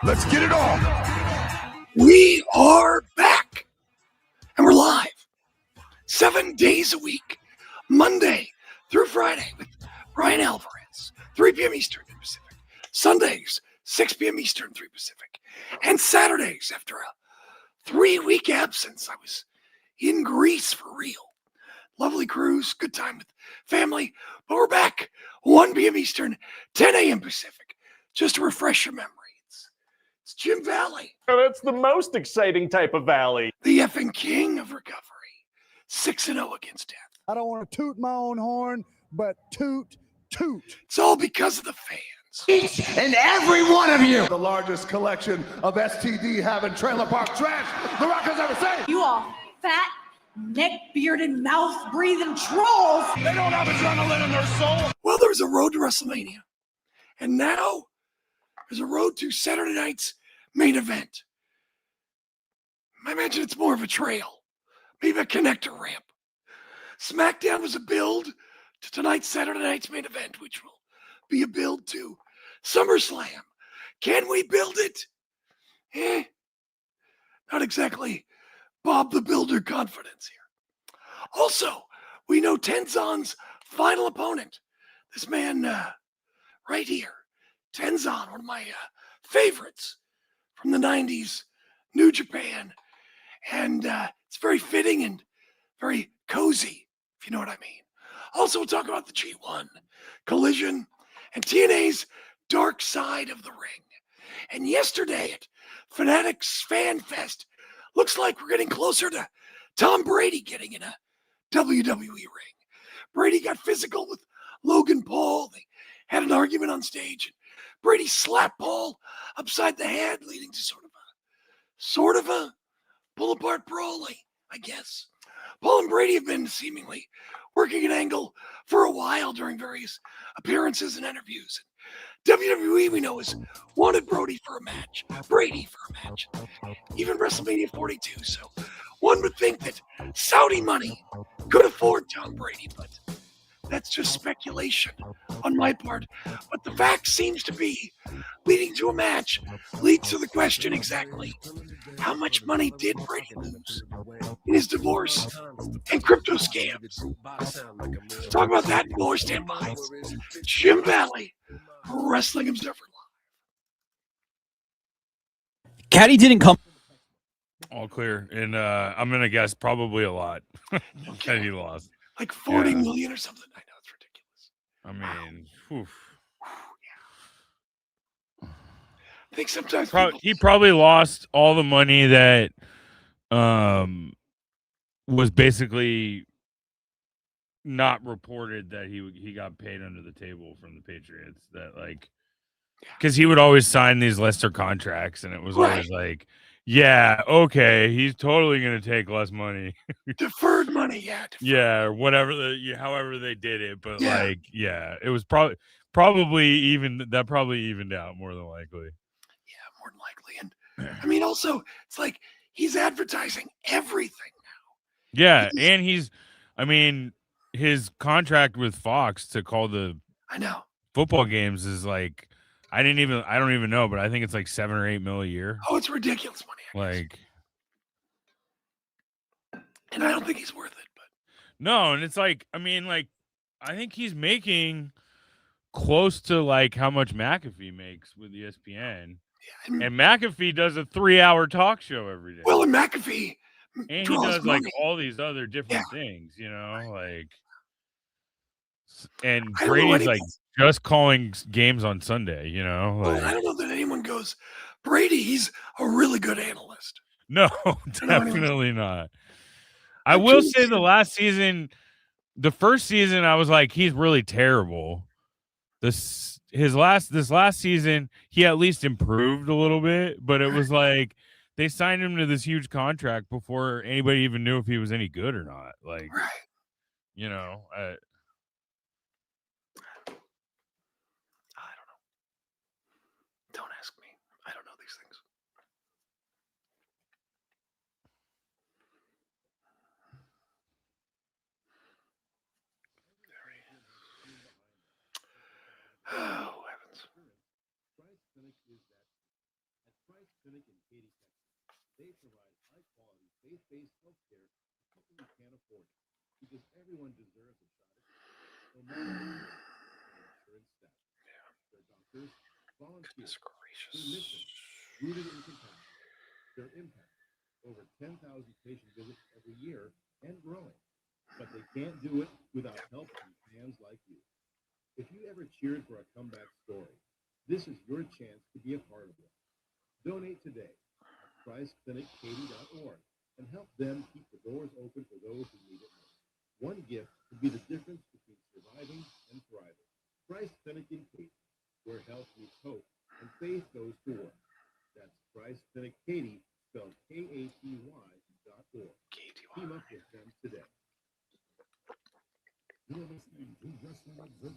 Let's get it on. We are back, and we're live 7 days a week, Monday through Friday with Ryan Alvarez, 3 p.m. Eastern, 3 Pacific. Sundays, 6 p.m. Eastern, 3 Pacific. And Saturdays, after a 3-week absence, I was in Greece for real. Lovely cruise, good time with family, but we're back 1 p.m. Eastern, 10 a.m. Pacific. Just to refresh your memory. It's Jim Valley. Oh, that's the most exciting type of valley. The effing king of recovery. 6-0 against death. I don't want to toot my own horn, but toot. It's all because of the fans. Each and every one of you. The largest collection of STD having trailer park trash The Rock has ever seen. You all fat, neck-bearded, mouth-breathing trolls. They don't have adrenaline in their soul. Well, there was a road to WrestleMania. And now there's a road to Saturday night's main event. I imagine it's more of a trail, maybe a connector ramp. Smackdown was a build to tonight's Saturday night's main event, which will be a build to Summerslam. Can we build it? Not exactly Bob the Builder confidence here. Also, we know Tenzan's final opponent. This man right here, Tenzan, one of my favorites from the 90s, New Japan. And it's very fitting and very cozy, if you know what I mean. Also, we'll talk about the G1, Collision, and TNA's Dark Side of the Ring. And yesterday at Fanatics Fan Fest, looks like we're getting closer to Tom Brady getting in a WWE ring. Brady got physical with Logan Paul. They had an argument on stage. Brady slapped Paul upside the head, leading to sort of a pull-apart brawl, I guess. Paul and Brady have been seemingly working an angle for a while during various appearances and interviews. WWE, we know, has wanted Brady for a match. Even WrestleMania 42. So one would think that Saudi money could afford Tom Brady, but that's just speculation on my part. But the fact seems to be leading to a match leads to the question exactly how much money did Brady lose in his divorce and crypto scams? Talk about that and more. Stand by. Jim Valley, Wrestling Observer Live. Caddy didn't come. All clear. And I'm going to guess probably a lot that he lost. Like 40 million or something. I know, it's ridiculous. I mean, oof. I think sometimes he probably lost all the money that was basically not reported that he got paid under the table from the Patriots. That because he would always sign these lesser contracts, and it was always like, yeah, okay, he's totally going to take less money. Deferred money, yeah. Yeah, or whatever, however they did it. But it was probably evened out more than likely. Yeah, more than likely. And I mean, also, it's like he's advertising everything now. Yeah, and his contract with Fox to call the football games is like, I don't even know, but I think it's like $7 or $8 million a year. Oh, it's ridiculous money. And I don't think he's worth it. But no, and it's like, I think he's making close to like how much McAfee makes with ESPN. Yeah, and McAfee does a 3-hour talk show every day. Well, and McAfee and he does like all these other different things, and Brady's like just calling games on Sunday, Well, I don't know that anyone goes, Brady, he's a really good analyst. No, definitely not. I will say the first season, I was like, he's really terrible. This last season, he at least improved a little bit, but it was like they signed him to this huge contract before anybody even knew if he was any good or not. Like, I don't know. Don't ask me. I don't know these things. Oh, heavens. Clinic in Katy, Texas. They provide high-quality, faith-based healthcare to people who can't afford it, because everyone deserves a shot at it, no matter their insurance status. Their doctors, volunteers, their mission, rooted in compassion. Their impact, over 10,000 patient visits every year and growing. But they can't do it without help from fans like you. If you ever cheered for a comeback story, this is your chance to be a part of it. Donate today at ChristClinicKaty.org and help them keep the doors open for those who need it most. One gift could be the difference between surviving and thriving. Christ Clinic in Katy, where health meets hope and faith goes to work. That's Christ Clinic Katy, spelled KATY.org. Team up with them today.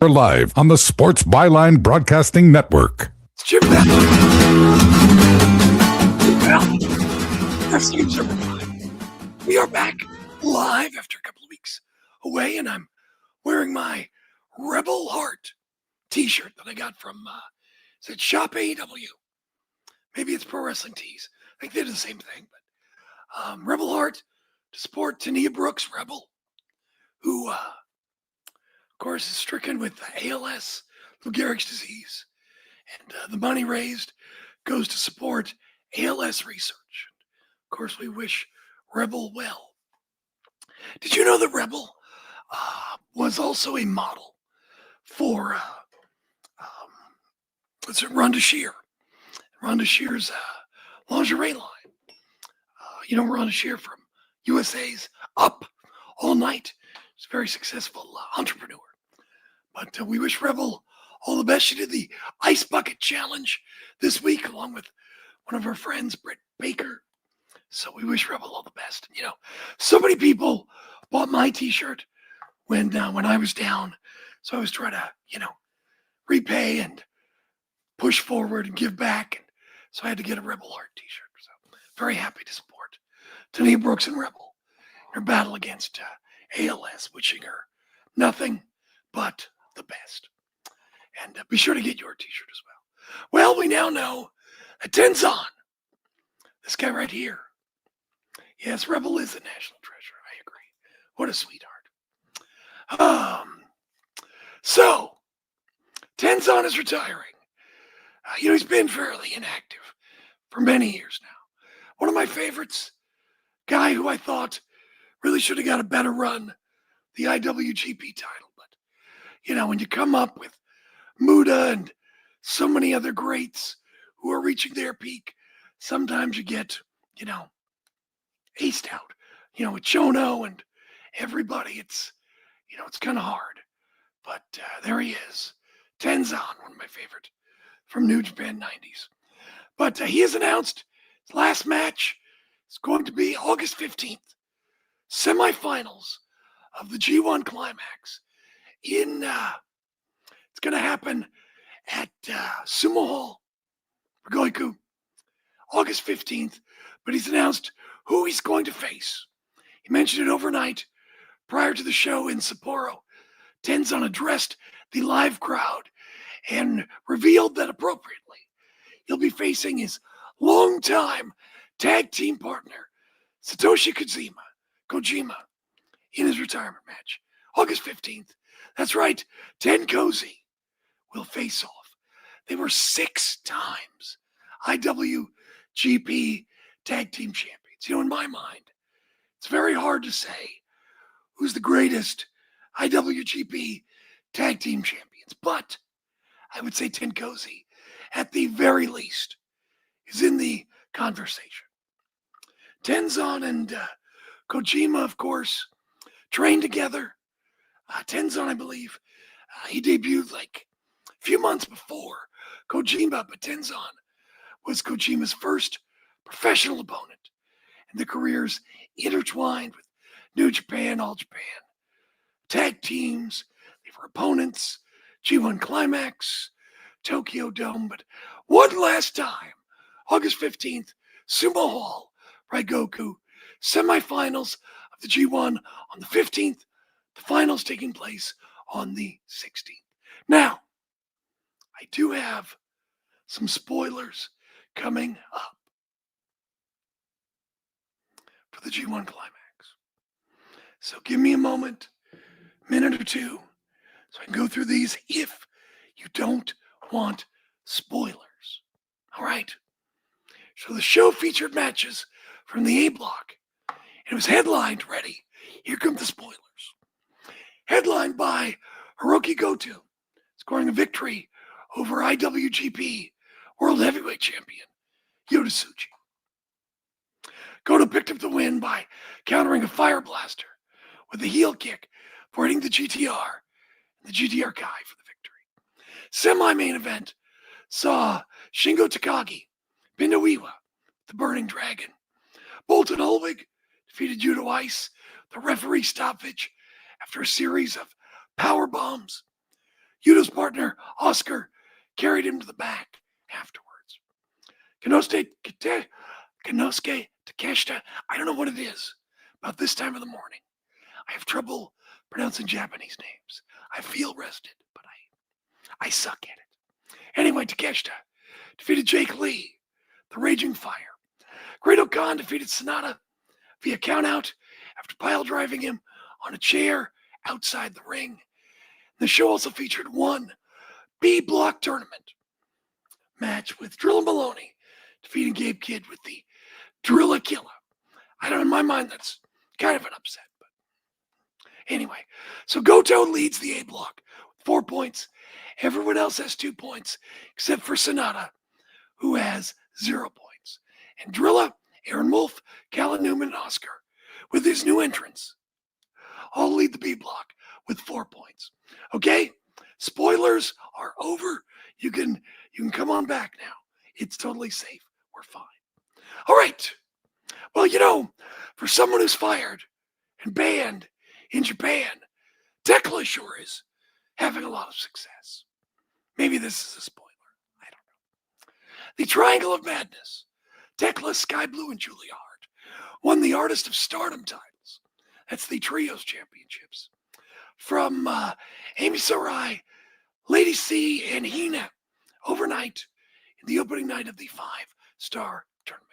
We're live on the Sports Byline Broadcasting Network. It's Jim Bell. Wrestling Observer. We are back live after a couple of weeks away, and I'm wearing my Rebel Heart t-shirt that I got from, is it Shop AEW? Maybe it's Pro Wrestling Tees. I think they did the same thing, but Rebel Heart to support Tania Brooks, Rebel, who, of course, is stricken with ALS, Lou Gehrig's disease. And the money raised goes to support ALS research. Of course, we wish Rebel well. Did you know that Rebel was also a model for Rhonda Shear? Rhonda Shear's lingerie line. You know Rhonda Shear from USA's Up All Night. She's a very successful entrepreneur. But we wish Rebel all the best. She did the Ice Bucket Challenge this week along with one of her friends, Britt Baker. So we wish Rebel all the best. You know, so many people bought my t-shirt when I was down. So I was trying to, repay and push forward and give back. And so I had to get a Rebel Heart t-shirt. So very happy to support Tania Brooks and Rebel in her battle against ALS, wishing her nothing but the best. And be sure to get your t-shirt as well. Well, we now know that Tenzan, this guy right here, yes, Rebel is a national treasure. I agree. What a sweetheart. So, Tenzan is retiring. He's been fairly inactive for many years now. One of my favorites, guy who I thought really should have got a better run, the IWGP title. But, when you come up with Muda and so many other greats who are reaching their peak, sometimes you get, aced out, with Chono and everybody. It's kind of hard. But there he is. Tenzan, one of my favorite from New Japan 90s. But he has announced his last match is going to be August 15th. Semifinals of the G1 Climax. It's going to happen at Sumo Hall, Goiku, August 15th. But he's announced who he's going to face. He mentioned it overnight prior to the show in Sapporo. Tenzan addressed the live crowd and revealed that appropriately he'll be facing his longtime tag team partner, Satoshi Kojima, in his retirement match, August 15th. That's right, Ten Cozy will face off. They were 6 times IWGP tag team champions. In my mind, it's very hard to say who's the greatest IWGP tag team champions, but I would say Ten Cozy, at the very least, is in the conversation. Tenzan and Kojima, of course, trained together. Tenzan, I believe, he debuted like a few months before Kojima, but Tenzan was Kojima's first professional opponent, and the careers intertwined with New Japan, All Japan, tag teams. They were opponents, G1 Climax, Tokyo Dome. But one last time, August 15th, Sumo Hall, Raigoku, semifinals of the G1 on the 15th, the finals taking place on the 16th. Now, I do have some spoilers coming up. G1 climax. So give me a moment, minute or two, so I can go through these if you don't want spoilers. All right. So the show featured matches from the A block. It was headlined, ready. Here come the spoilers. Headlined by Hiroki Goto, scoring a victory over IWGP World Heavyweight Champion Yota Tsuji. Goto picked up the win by countering a fire blaster with a heel kick for hitting the GTR, and the GTR Kai for the victory. Semi-main event saw Shingo Takagi pin Iiwa, the Burning Dragon. Bolton Ulwig defeated Yuto Ice, the referee stoppage, after a series of power bombs. Yuto's partner, Oscar, carried him to the back afterwards. Konosuke Takeshita, I don't know what it is about this time of the morning. I have trouble pronouncing Japanese names. I feel rested, but I suck at it. Anyway, Takeshita defeated Jake Lee, the Raging Fire. Great Khan defeated Sonata via countout after pile driving him on a chair outside the ring. The show also featured one B block tournament match with Drilla Maloney defeating Gabe Kidd with the Drilla Killa. I don't know, in my mind, that's kind of an upset. But anyway, so Goto leads the A block with 4 points. Everyone else has 2 points, except for Sonata, who has 0 points. And Drilla, Aaron Wolf, Callan Newman, and Oscar, with his new entrants, all lead the B block with 4 points. Okay, spoilers are over. You can come on back now. It's totally safe. We're fine. All right. Well, you know, for someone who's fired and banned in Japan, Tekla sure is having a lot of success. Maybe this is a spoiler. I don't know. The Triangle of Madness, Tekla, Sky Blue, and Julia Hart won the Artist of Stardom titles. That's the Trios Championships. From Amy Sarai, Lady C, and Hina overnight in the opening night of the 5-star tournament.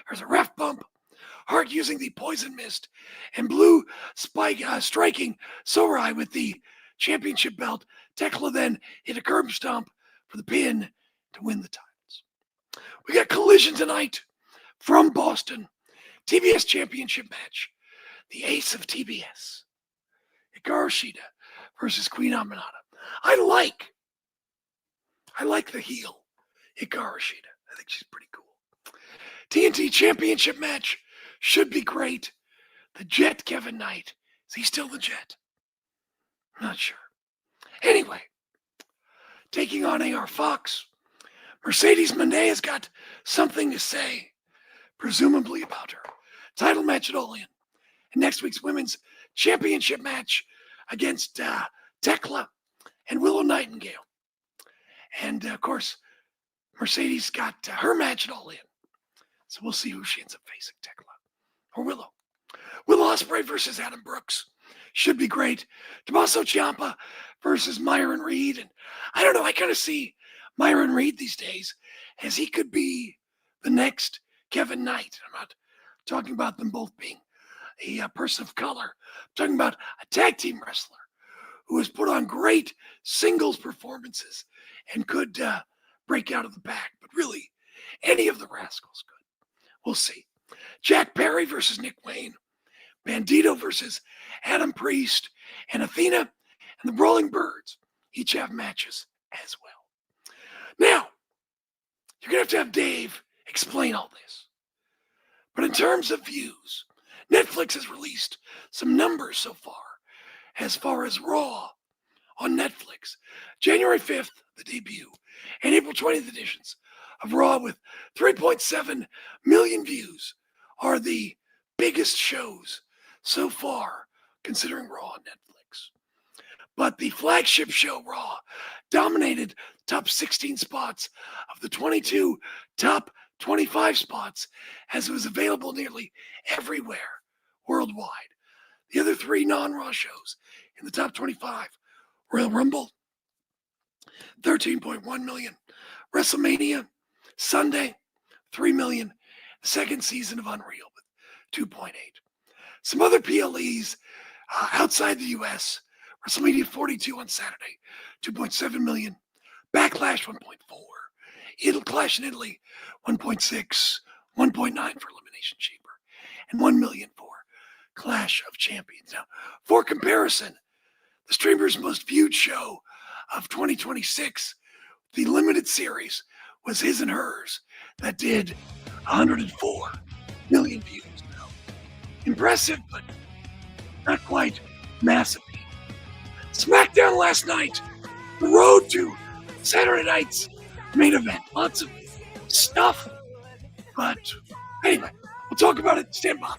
There's a ref bump, Hart using the Poison Mist, and Blue striking Sarai with the championship belt. Tekla then hit a curb stomp for the pin to win the titles. We got Collision tonight from Boston. TBS Championship match. The ace of TBS, Hikaru Shida versus Queen Aminata. I like the heel, Hikaru Shida. I think she's pretty cool. TNT Championship match should be great. The Jet, Kevin Knight. Is he still the Jet? I'm not sure. Anyway, taking on AR Fox, Mercedes Moné has got something to say, presumably about her title match at All In. And next week's women's championship match against Tekla and Willow Nightingale. And of course, Mercedes got her match at All In. So we'll see who she ends up facing, Tekla or Willow. Will Ospreay versus Adam Brooks should be great. Tommaso Ciampa versus Myron Reed. And I don't know, I kind of see Myron Reed these days as he could be the next Kevin Knight. I'm not talking about them both being a person of color. I'm talking about a tag team wrestler who has put on great singles performances and could break out of the back. But really, any of the Rascals could. We'll see. Jack Perry versus Nick Wayne. Bandito versus Adam Priest. And Athena and the Brawling Birds each have matches as well. Now, you're going to have Dave explain all this. But in terms of views, Netflix has released some numbers so far as Raw on Netflix. January 5th, the debut, and April 20th editions of Raw with 3.7 million views are the biggest shows so far, considering Raw on Netflix. But the flagship show, Raw, dominated top 16 spots of the 22 top 25 spots, as it was available nearly everywhere worldwide. The other 3 non-Raw shows in the top 25, Royal Rumble, 13.1 million, WrestleMania, Sunday, 3 million, the second season of Unreal with 2.8. Some other PLEs outside the U.S. WrestleMania 42 on Saturday, 2.7 million. Backlash 1.4. It'll Clash in Italy 1.6, 1.9 for Elimination Chamber, and 1 million for Clash of Champions. Now, for comparison, the streamer's most viewed show of 2026, the limited series, was His and Hers, that did 104 million views. Now, impressive, but not quite massive. Smackdown last night, the road to Saturday night's main event. Lots of stuff, but anyway, we'll talk about it. Stand by.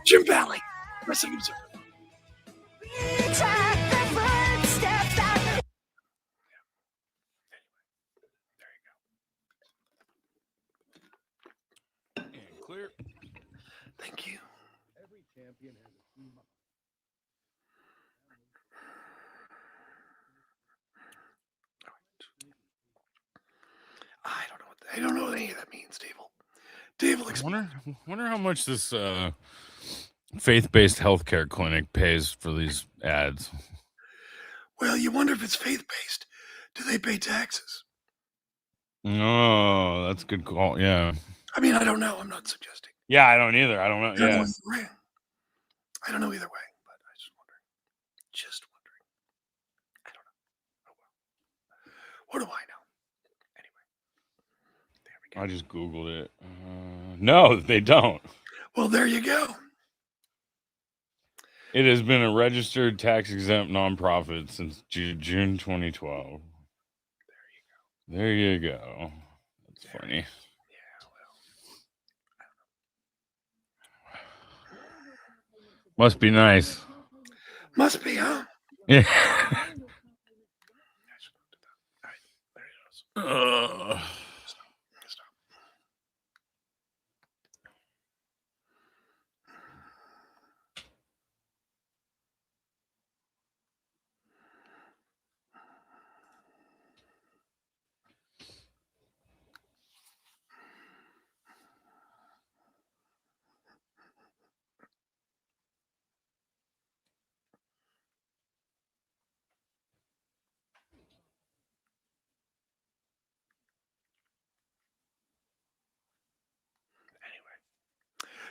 Jim Valley, Wrestling Observer. Clear. Thank you. Every champion has a team. I don't know what any of that means, Dave will explain. Wonder how much this faith-based healthcare clinic pays for these ads. Well, you wonder if it's faith-based. Do they pay taxes? Oh, that's a good call. Yeah. I mean, I don't know. I'm not suggesting. Yeah, I don't either. I don't know. I don't know Yeah. either way. I don't know either way, but I just wondering. I don't know. Oh well. What do I know? Anyway, there we go. I just Googled it. No, they don't. Well, there you go. It has been a registered tax-exempt nonprofit since June 2012. There you go. That's funny. Yeah, well, Must be nice. must be, huh? Yeah. All right, there it is. Stop.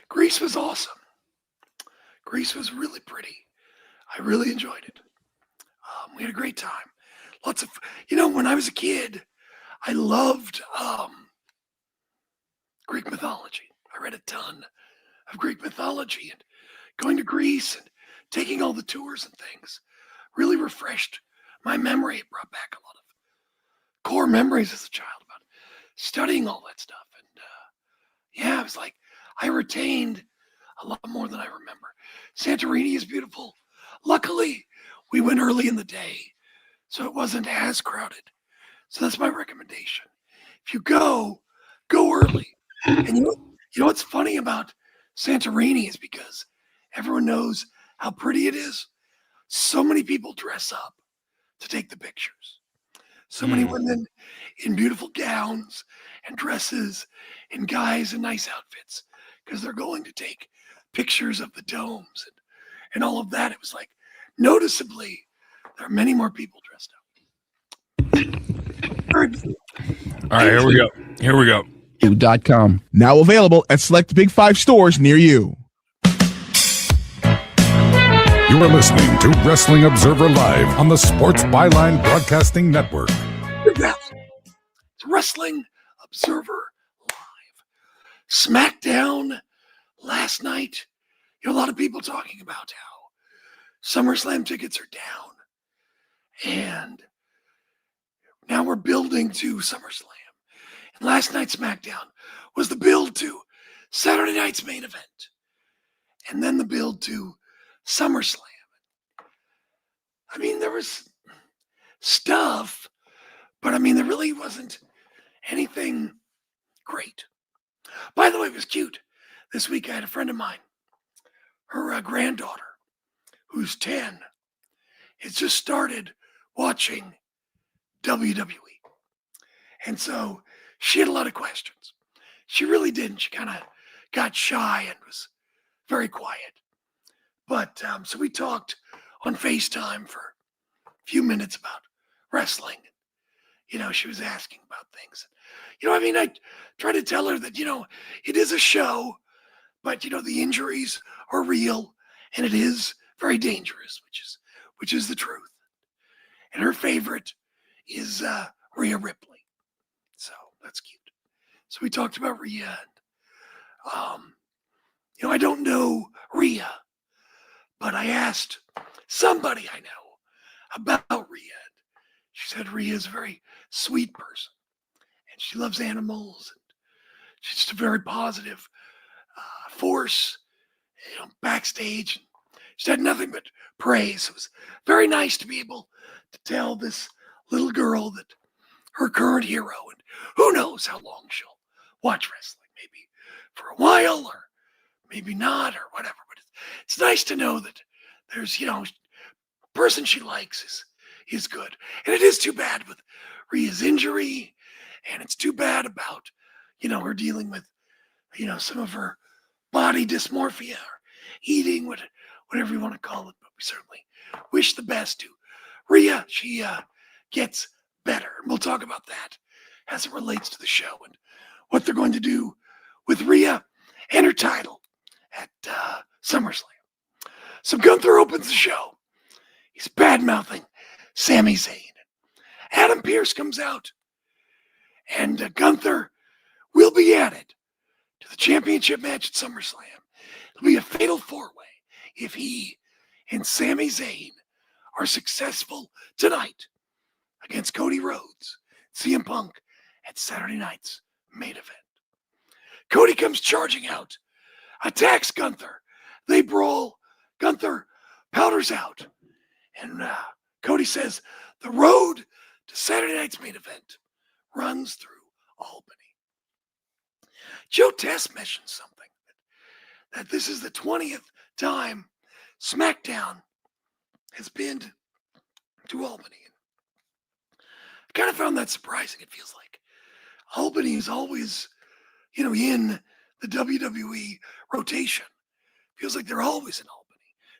Greece was awesome. Greece was really pretty. I really enjoyed it. We had a great time. Lots of, when I was a kid, I loved Greek mythology. I read a ton of Greek mythology, and going to Greece and taking all the tours and things really refreshed my memory. It brought back a lot of core memories as a child about studying all that stuff. And yeah, it was like I retained a lot more than I remember. Santorini is beautiful. Luckily, we went early in the day, so it wasn't as crowded. So that's my recommendation. If you go early. And you know what's funny about Santorini is because everyone knows how pretty it is. So many people dress up to take the pictures. So many women in beautiful gowns and dresses, and guys in nice outfits, because they're going to take pictures of the domes and all of that. It was like, noticeably, there are many more people dressed up. All right, here we go. .com. Now available at select Big 5 stores near you. You are listening to Wrestling Observer Live on the Sports Byline Broadcasting Network. It's Wrestling Observer Live. Smackdown last night. A lot of people talking about how Summerslam tickets are down. And now we're building to SummerSlam. And last night's SmackDown was the build to Saturday night's main event. And then the build to SummerSlam. I mean, there was stuff, but I mean, there really wasn't anything great. By the way, it was cute. This week I had a friend of mine, her granddaughter, who's 10, has just started watching WWE. And so she had a lot of questions. She really didn't. She kind of got shy and was very quiet. But so we talked on FaceTime for a few minutes about wrestling. She was asking about things. I try to tell her that, it is a show, but, the injuries are real and it is very dangerous, which is the truth. And her favorite is Rhea Ripley. So that's cute. So we talked about Rhea. And, I don't know Rhea, but I asked somebody I know about Rhea. She said Rhea is a very sweet person and she loves animals. And she's just a very positive force, backstage. She had nothing but praise. It was very nice to be able to tell this little girl that her current hero, and who knows how long she'll watch wrestling, maybe for a while or maybe not or whatever. But it's nice to know that there's, person she likes is good. And it is too bad with Rhea's injury, and it's too bad about, her dealing with, some of her body dysmorphia or eating, whatever you want to call it. But we certainly wish the best to Rhea. She gets better. And we'll talk about that as it relates to the show and what they're going to do with Rhea and her title at SummerSlam. So Gunther opens the show. He's bad-mouthing Sami Zayn. Adam Pearce comes out, and Gunther will be added to the championship match at SummerSlam. It'll be a fatal four-way if he and Sami Zayn are successful tonight against Cody Rhodes, CM Punk at Saturday night's main event. Cody comes charging out, attacks Gunther. They brawl. Gunther powders out. And Cody says the road to Saturday night's main event runs through Albany. Joe Tess mentioned something, that this is the 20th time Smackdown has been to Albany. I kind of found that surprising. It feels like Albany is always, in the WWE rotation. Feels like they're always in Albany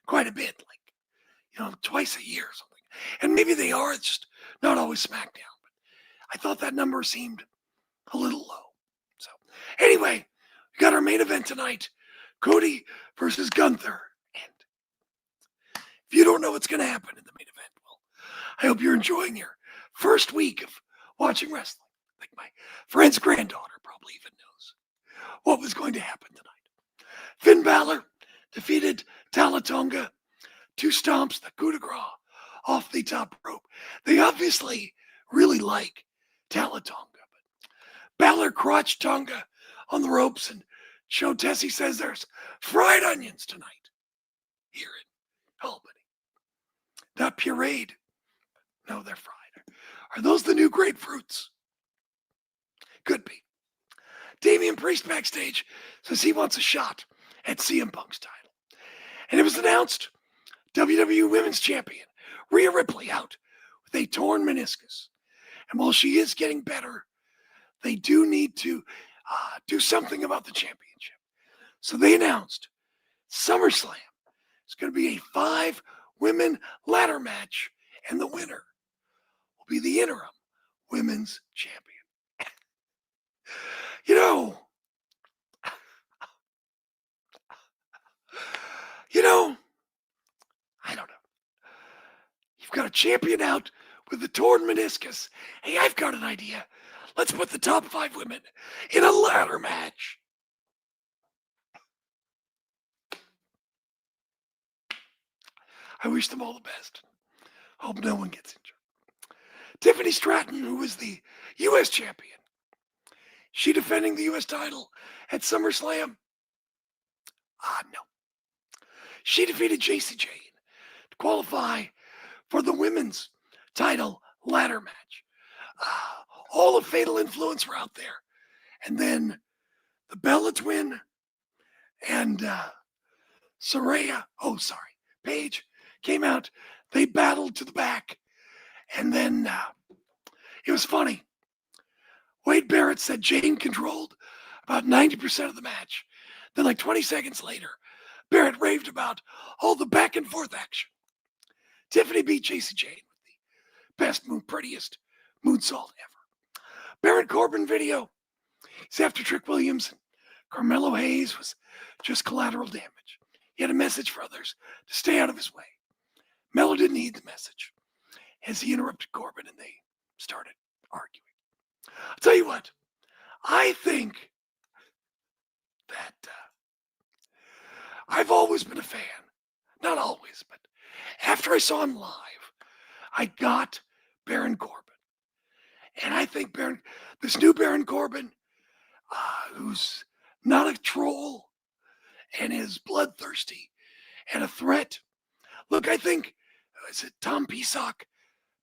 quite a bit, like, twice a year or something. And maybe they are, it's just not always SmackDown. But I thought that number seemed a little low. So anyway, we got our main event tonight, Cody versus Gunther. And if you don't know what's going to happen in the main event, well, I hope you're enjoying your first week of watching wrestling. I think my friend's granddaughter probably even knows what was going to happen tonight. Finn Balor defeated Talatonga. 2 stomps, the coup de grace off the top rope. They obviously really like Talatonga, but Balor crotched Tonga on the ropes, and Joe Tessie says there's fried onions tonight here in Albany. Not pureed. No, they're fried. Are those the new grapefruits? Could be. Damian Priest backstage says he wants a shot at CM Punk's title. And it was announced WWE Women's Champion Rhea Ripley out with a torn meniscus. And while she is getting better, they do need to do something about the championship. So they announced SummerSlam is going to be a 5-women ladder match, and the winner will be the interim women's champion. I don't know. You've got a champion out with a torn meniscus. Hey, I've got an idea. Let's put the top 5 women in a ladder match. I wish them all the best. Hope no one gets injured. Tiffany Stratton, who was the U.S. champion, she defending the U.S. title at SummerSlam? No. She defeated Jacy Jane to qualify for the women's title ladder match. All of Fatal Influence were out there. And then the Bella Twin and Paige came out. They battled to the back. And then it was funny. Wade Barrett said Jane controlled about 90% of the match. Then like 20 seconds later, Barrett raved about all the back and forth action. Tiffany beat JC Jane with the best, prettiest moonsault ever. Baron Corbin video. He's after Trick Williams and Carmelo Hayes was just collateral damage. He had a message for others to stay out of his way. Melo didn't heed the message as he interrupted Corbin and they started arguing. I'll tell you what, I think that I've always been a fan. Not always, but after I saw him live, I got Baron Corbin. And I think this new Baron Corbin, who's not a troll and is bloodthirsty and a threat. Look, I think, is it Tom Peacock?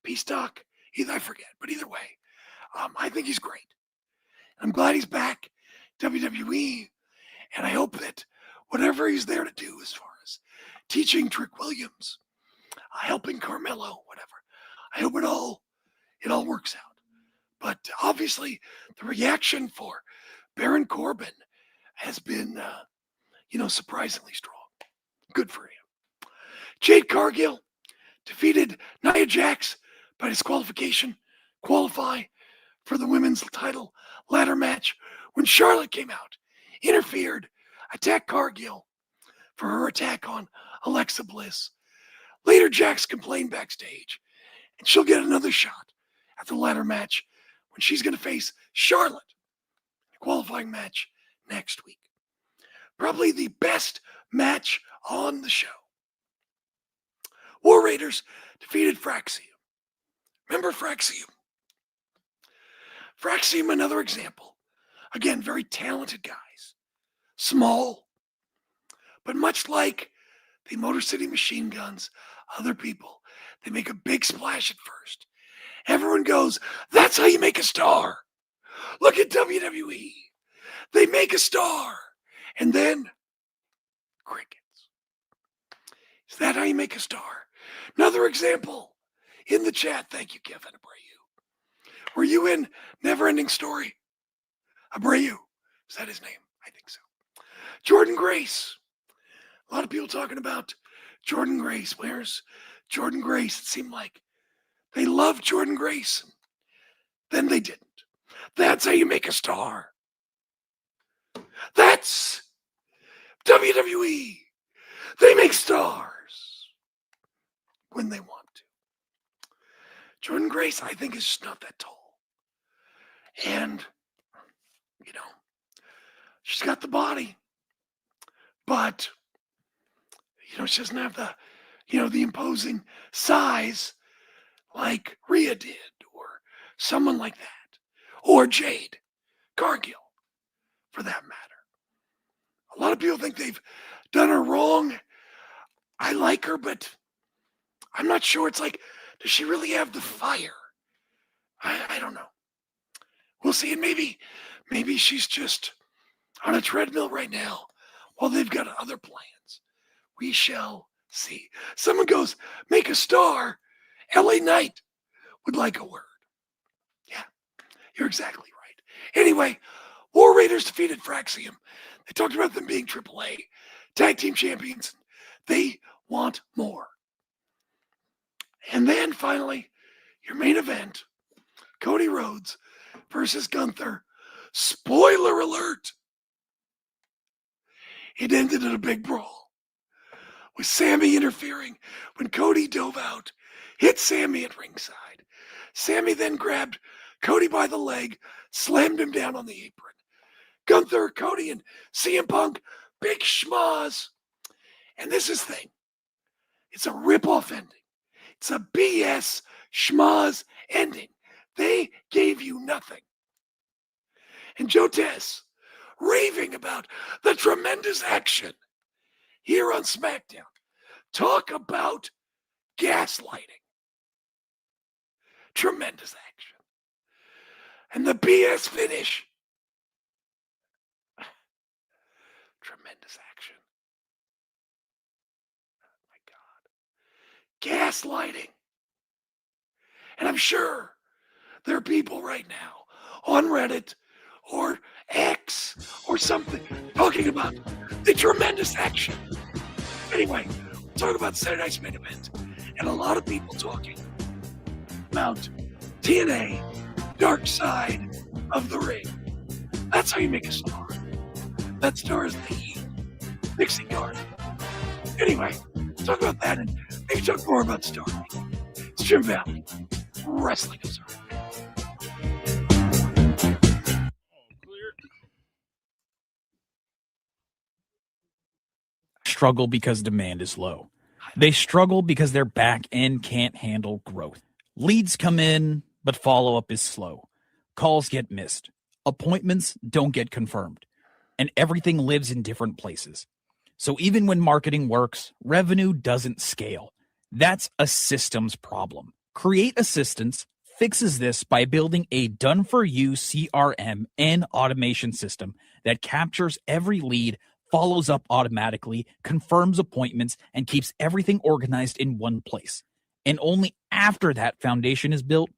I forget, but either way, I think he's great. I'm glad he's back, WWE, and I hope that whatever he's there to do as far as teaching Trick Williams, helping Carmelo, whatever, I hope it all works out. But obviously, the reaction for Baron Corbin has been, surprisingly strong. Good for him. Jade Cargill defeated Nia Jax by disqualification, qualify for the women's title ladder match when Charlotte came out, interfered, attacked Cargill for her attack on Alexa Bliss. Later, Jax complained backstage, and she'll get another shot at the ladder match when she's going to face Charlotte in a qualifying match next week. Probably the best match on the show. War Raiders defeated Fraxium. Remember Fraxium? Fraxium, another example. Again, very talented guys. Small, but much like the Motor City Machine Guns, other people, they make a big splash at first. Everyone goes, that's how you make a star. Look at WWE. They make a star. And then, crickets. Is that how you make a star? Another example in the chat. Thank you, Kevin Abreu. Were you in Neverending Story? Abreu. Is that his name? I think so. Jordan Grace. A lot of people talking about Jordan Grace. Where's Jordan Grace? It seemed like they loved Jordan Grace. Then they didn't. That's how you make a star. That's WWE. They make stars when they want to. Jordan Grace, I think, is just not that tall. And, she's got the body. But, she doesn't have the imposing size like Rhea did, or someone like that, or Jade Cargill, for that matter. A lot of people think they've done her wrong. I like her, but I'm not sure. It's like, does she really have the fire? I don't know. We'll see. And maybe she's just on a treadmill right now while they've got other plans. We shall see. Someone goes, make a star. LA Knight would like a word. Yeah, you're exactly right. Anyway, War Raiders defeated Fraxium. They talked about them being AAA tag team champions. They want more. And then finally, your main event, Cody Rhodes versus Gunther. Spoiler alert. It ended in a big brawl, with Sammy interfering when Cody dove out, hit Sammy at ringside. Sammy then grabbed Cody by the leg, slammed him down on the apron. Gunther, Cody, and CM Punk, big schmoz. And this is the thing. It's a rip-off ending. It's a BS schmoz ending. They gave you nothing. And Joe Tess raving about the tremendous action here on Smackdown. Talk about gaslighting. Tremendous action. And the BS finish. Tremendous action. Oh my God. Gaslighting. And I'm sure there are people right now on Reddit or X or something talking about the tremendous action Anyway, talk about Saturday night's main event, and a lot of people talking about TNA Dark Side of the Ring. That's how you make a star. That star is the Dixie Garden. Anyway, talk about that and maybe talk more about Star. It's Jim Valley, Wrestling Observer. Struggle because demand is low. They struggle because their back end can't handle growth. Leads come in, but follow-up is slow. Calls get missed. Appointments don't get confirmed. And everything lives in different places. So even when marketing works, revenue doesn't scale. That's a systems problem. Create Assistance fixes this by building a done-for-you CRM and automation system that captures every lead, follows up automatically, confirms appointments, and keeps everything organized in one place. And only after that foundation is built,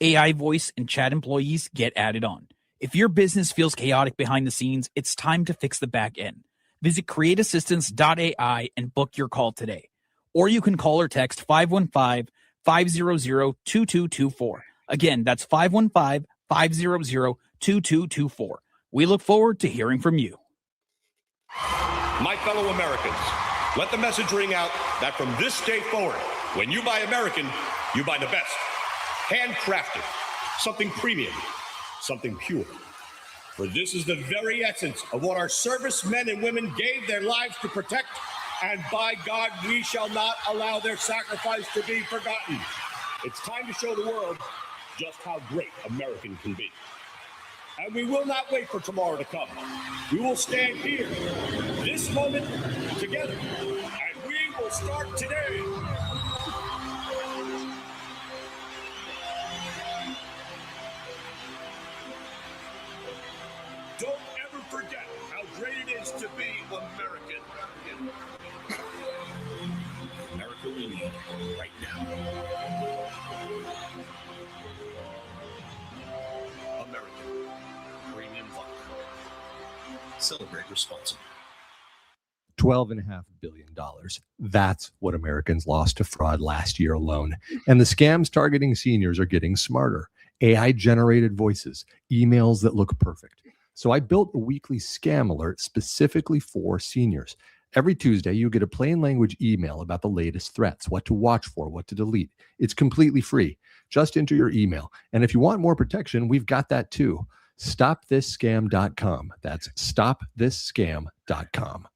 AI voice and chat employees get added on. If your business feels chaotic behind the scenes, it's time to fix the back end. Visit createassistance.ai and book your call today. Or you can call or text 515-500-2224. Again, that's 515-500-2224. We look forward to hearing from you. My fellow Americans, let the message ring out that from this day forward, when you buy American, you buy the best. Handcrafted, something premium, something pure. For this is the very essence of what our servicemen and women gave their lives to protect, and by God, we shall not allow their sacrifice to be forgotten. It's time to show the world just how great American can be. And we will not wait for tomorrow to come. We will stand here, this moment, together, and we will start today. Don't ever forget how great it is to be American. America we need right now. American Premium Vodka. Celebrate responsibly. $12.5 billion. That's what Americans lost to fraud last year alone. And the scams targeting seniors are getting smarter. AI-generated voices, emails that look perfect. So I built a weekly scam alert specifically for seniors. Every Tuesday, you get a plain language email about the latest threats, what to watch for, what to delete. It's completely free. Just enter your email. And if you want more protection, we've got that too. StopThisScam.com. That's StopThisScam.com.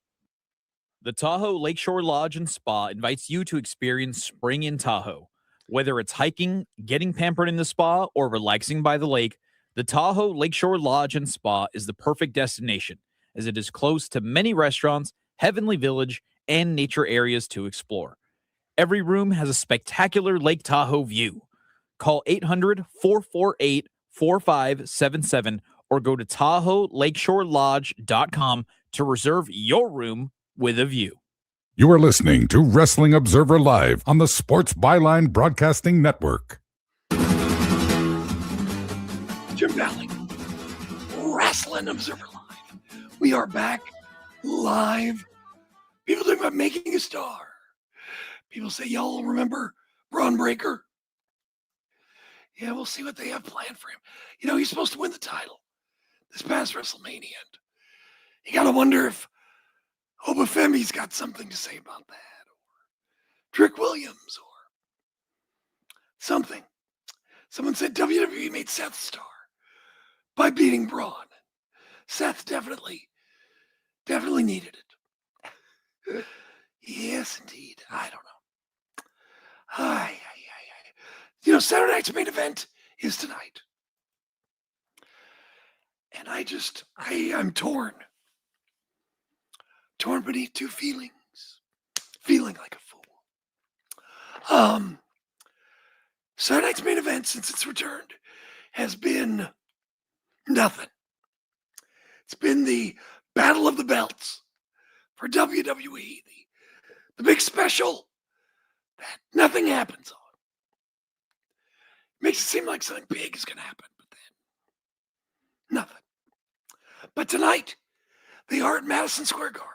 The Tahoe Lakeshore Lodge and Spa invites you to experience spring in Tahoe. Whether it's hiking, getting pampered in the spa, or relaxing by the lake, the Tahoe Lakeshore Lodge and Spa is the perfect destination, as it is close to many restaurants, Heavenly Village, and nature areas to explore. Every room has a spectacular Lake Tahoe view. Call 800-448-4577 or go to TahoeLakeshoreLodge.com to reserve your room with a view. You are listening to Wrestling Observer Live on the Sports Byline Broadcasting Network. Jim Valley, Wrestling Observer Live. We are back live. People talking about making a star. People say, y'all remember Braun Breaker? Yeah, we'll see what they have planned for him. You know, he's supposed to win the title this past WrestleMania. And you got to wonder if Obafemi's got something to say about that, or Trick Williams, or something. Someone said WWE made Seth star by beating Braun. Seth definitely needed it. Yes, indeed. I don't know. You know, Saturday night's main event is tonight. And I'm torn. Torn beneath two feelings. Feeling like a fool. Saturday night's main event, since it's returned, has been nothing. It's been the Battle of the Belts for WWE, the big special that nothing happens on. Makes it seem like something big is going to happen, but then nothing. But tonight, they are at Madison Square Garden.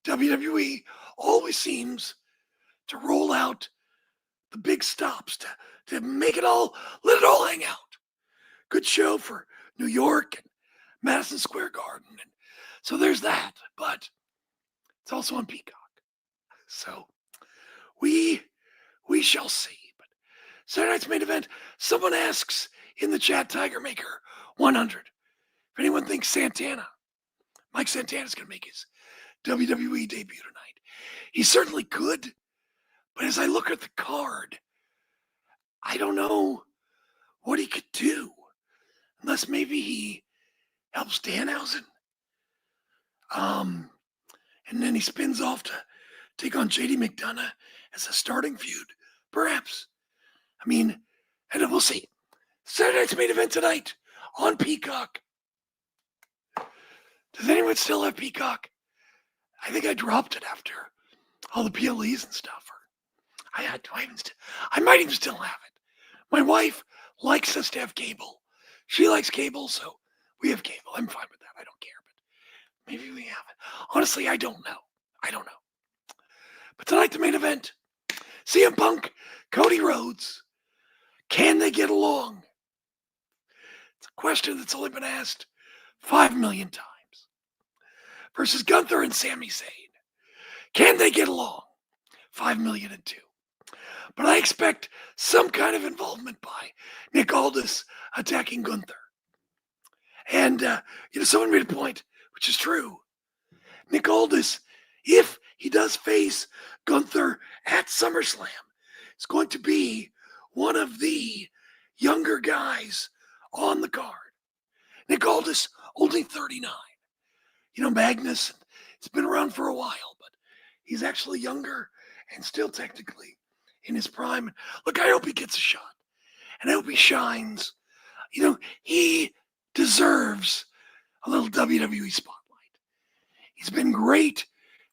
WWE always seems to roll out the big stops to make it all, let it all hang out. Good show for New York and Madison Square Garden. And so there's that, but it's also on Peacock. So we shall see. But Saturday night's main event, someone asks in the chat, Tiger Maker 100, if anyone thinks Mike Santana's going to make his WWE debut tonight. He certainly could, but as I look at the card, I don't know what he could do, unless maybe he helps Danhausen. And then he spins off to take on JD McDonough as a starting feud, perhaps. I mean, and we'll see. Saturday night's main event tonight on Peacock. Does anyone still have Peacock? I think I dropped it after all the PLEs and stuff. I might even still have it. My wife likes us to have cable. She likes cable, so we have cable. I'm fine with that. I don't care, but maybe we have it. Honestly, I don't know. But tonight, the main event, CM Punk, Cody Rhodes. Can they get along? It's a question that's only been asked 5 million times. Versus Gunther and Sami Zayn. Can they get along? 5 million and 2. But I expect some kind of involvement by Nick Aldis attacking Gunther. And, someone made a point, which is true. Nick Aldis, if he does face Gunther at SummerSlam, is going to be one of the younger guys on the card. Nick Aldis, only 39. Magnus, it's been around for a while, but he's actually younger and still technically in his prime. Look, I hope he gets a shot. And I hope he shines. He deserves a little WWE spotlight. He's been great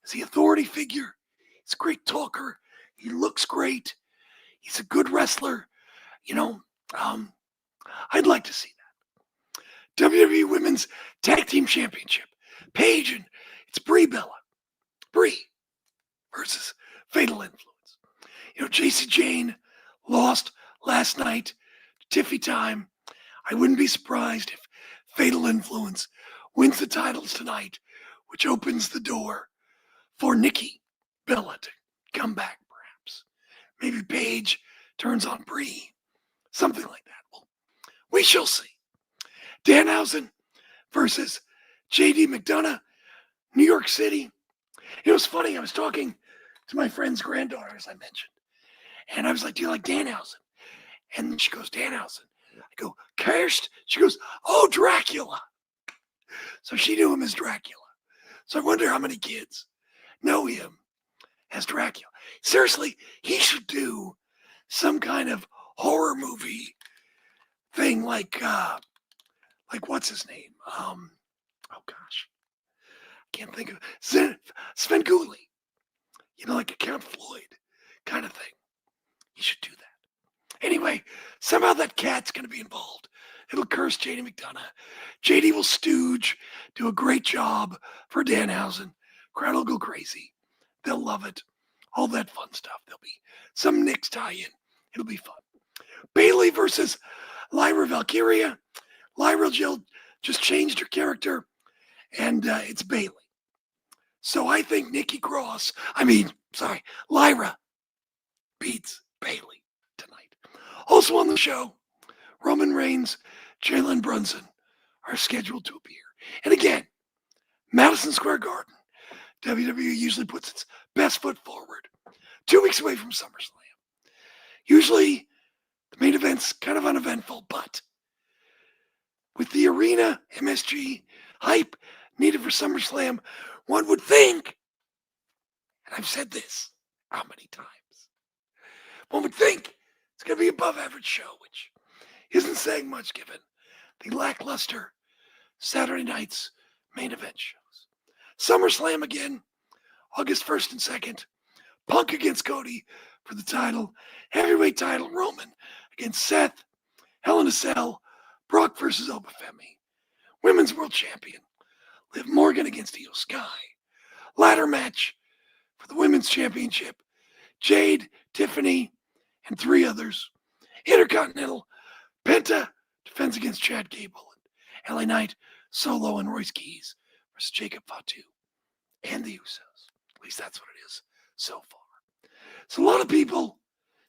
as the authority figure. He's a great talker. He looks great. He's a good wrestler. I'd like to see that. WWE Women's Tag Team Championship. Paige and it's Brie versus Fatal Influence. JC Jane lost last night to Tiffy Time. I wouldn't be surprised if Fatal Influence wins the titles tonight, which opens the door for Nikki Bella to come back, perhaps. Maybe Paige turns on Brie. Something like that. Well, we shall see. Danhausen versus JD McDonough, New York City. It was funny. I was talking to my friend's granddaughter, as I mentioned. And I was like, do you like Danhausen? And she goes, Danhausen. I go, Kirst? She goes, oh, Dracula. So she knew him as Dracula. So I wonder how many kids know him as Dracula. Seriously, he should do some kind of horror movie thing like what's his name? Oh gosh, I can't think of Sven Gulli. Like a Count Floyd kind of thing. He should do that. Anyway, somehow that cat's going to be involved. It'll curse JD McDonough. JD will stooge, do a great job for Danhausen. Crowd will go crazy. They'll love it. All that fun stuff. There'll be some Knicks tie-in. It'll be fun. Bayley versus Lyra Valkyria. Lyra Jill just changed her character, and it's Bayley. So I think Lyra beats Bayley tonight. Also on the show, Roman Reigns, Jalen Brunson are scheduled to appear. And again, Madison Square Garden, WWE usually puts its best foot forward. 2 weeks away from SummerSlam. Usually, the main event's kind of uneventful, but with the arena MSG hype needed for SummerSlam, one would think, and I've said this how many times, one would think it's going to be above average show, which isn't saying much given the lackluster Saturday night's main event shows. SummerSlam again, August 1st and 2nd. Punk against Cody for the title. Heavyweight title, Roman against Seth. Hell in a Cell, Brock versus Obafemi. Women's World Champion, Liv Morgan against Io Sky. Ladder match for the women's championship. Jade, Tiffany, and 3 others. Intercontinental, Penta defends against Chad Gable. And LA Knight, Solo, and Royce Keys versus Jacob Fatu and the Usos. At least that's what it is so far. So a lot of people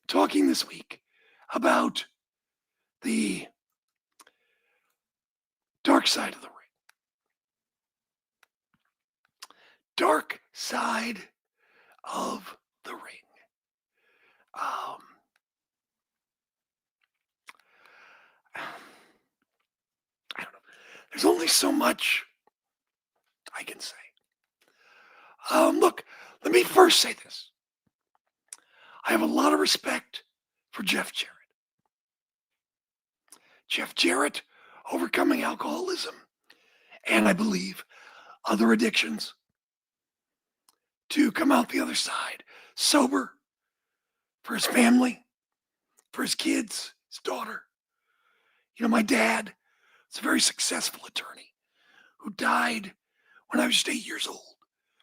talking this week about the dark side of the ring. Dark side of the ring. I don't know. There's only so much I can say. Look, let me first say this. I have a lot of respect for Jeff Jarrett. Jeff Jarrett overcoming alcoholism and I believe other addictions to come out the other side sober for his family, for his kids, his daughter. You know, my dad was a very successful attorney who died when I was just 8 years old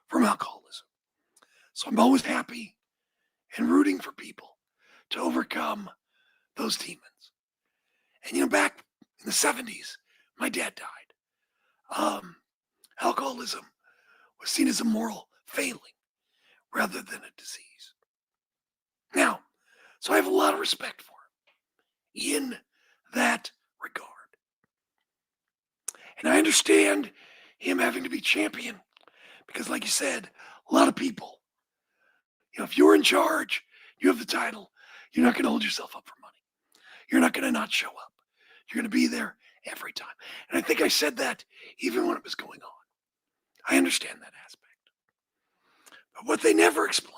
from alcoholism. So I'm always happy and rooting for people to overcome those demons. And, you know, back in the 70s, my dad died. Alcoholism was seen as a moral failing rather than a disease. Now, so I have a lot of respect for him in that regard. And I understand him having to be champion because, like you said, a lot of people, you know, if you're in charge, you have the title, you're not going to hold yourself up for money. You're not going to not show up. You're going to be there every time. And I think I said that even when it was going on. I understand that aspect. But what they never explained,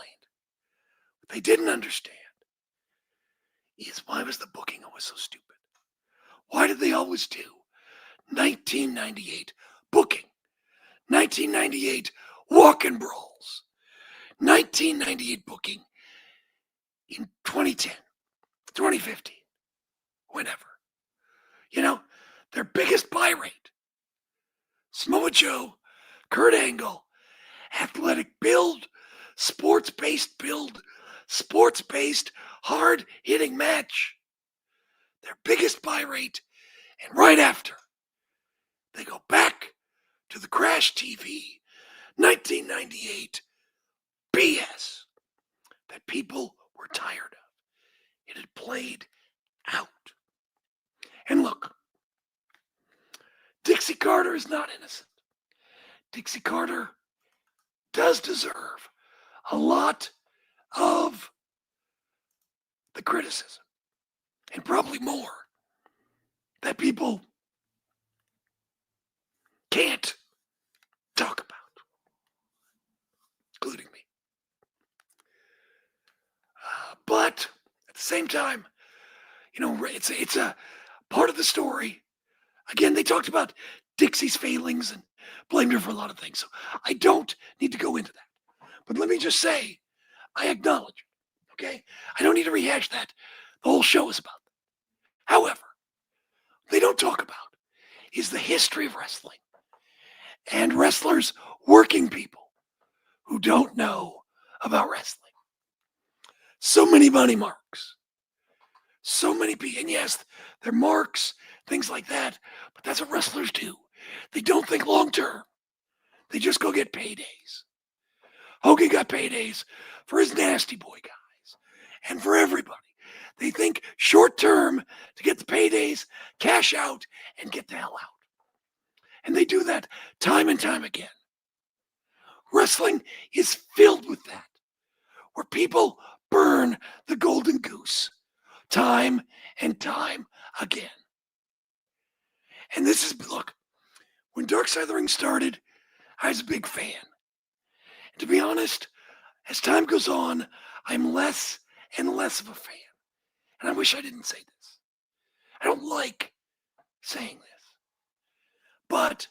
what they didn't understand, is why was the booking always so stupid? Why did they always do 1998 booking, 1998 walk and brawls, 1998 booking in 2010, 2015, whenever? You know, their biggest buy rate, Samoa Joe, Kurt Angle, athletic build, sports-based build, sports-based hard-hitting match. Their biggest buy rate, and right after, they go back to the Crash TV 1998 BS that people were tired of. It had played out. And look, Dixie Carter is not innocent. Dixie Carter does deserve a lot of the criticism, and probably more, that people can't talk about, including me. But at the same time, you know, it's a part of the story. Again, they talked about Dixie's failings and blamed her for a lot of things. So I don't need to go into that. But let me just say, I acknowledge it, okay? I don't need to rehash that. The whole show is about that. However, they don't talk about is the history of wrestling and wrestlers working people who don't know about wrestling. So many money marks. So many people, and yes, they're marks, things like that, but that's what wrestlers do. They don't think long term. They just go get paydays. Hogan got paydays for his Nasty Boy guys and for everybody. They think short term to get the paydays, cash out, and get the hell out. And they do that time and time again. Wrestling is filled with that, where people burn the golden goose time and time again. And this is, look, when Dark Side of the Ring started, I was a big fan. And to be honest, as time goes on, I'm less and less of a fan. And I wish I didn't say this. I don't like saying this. But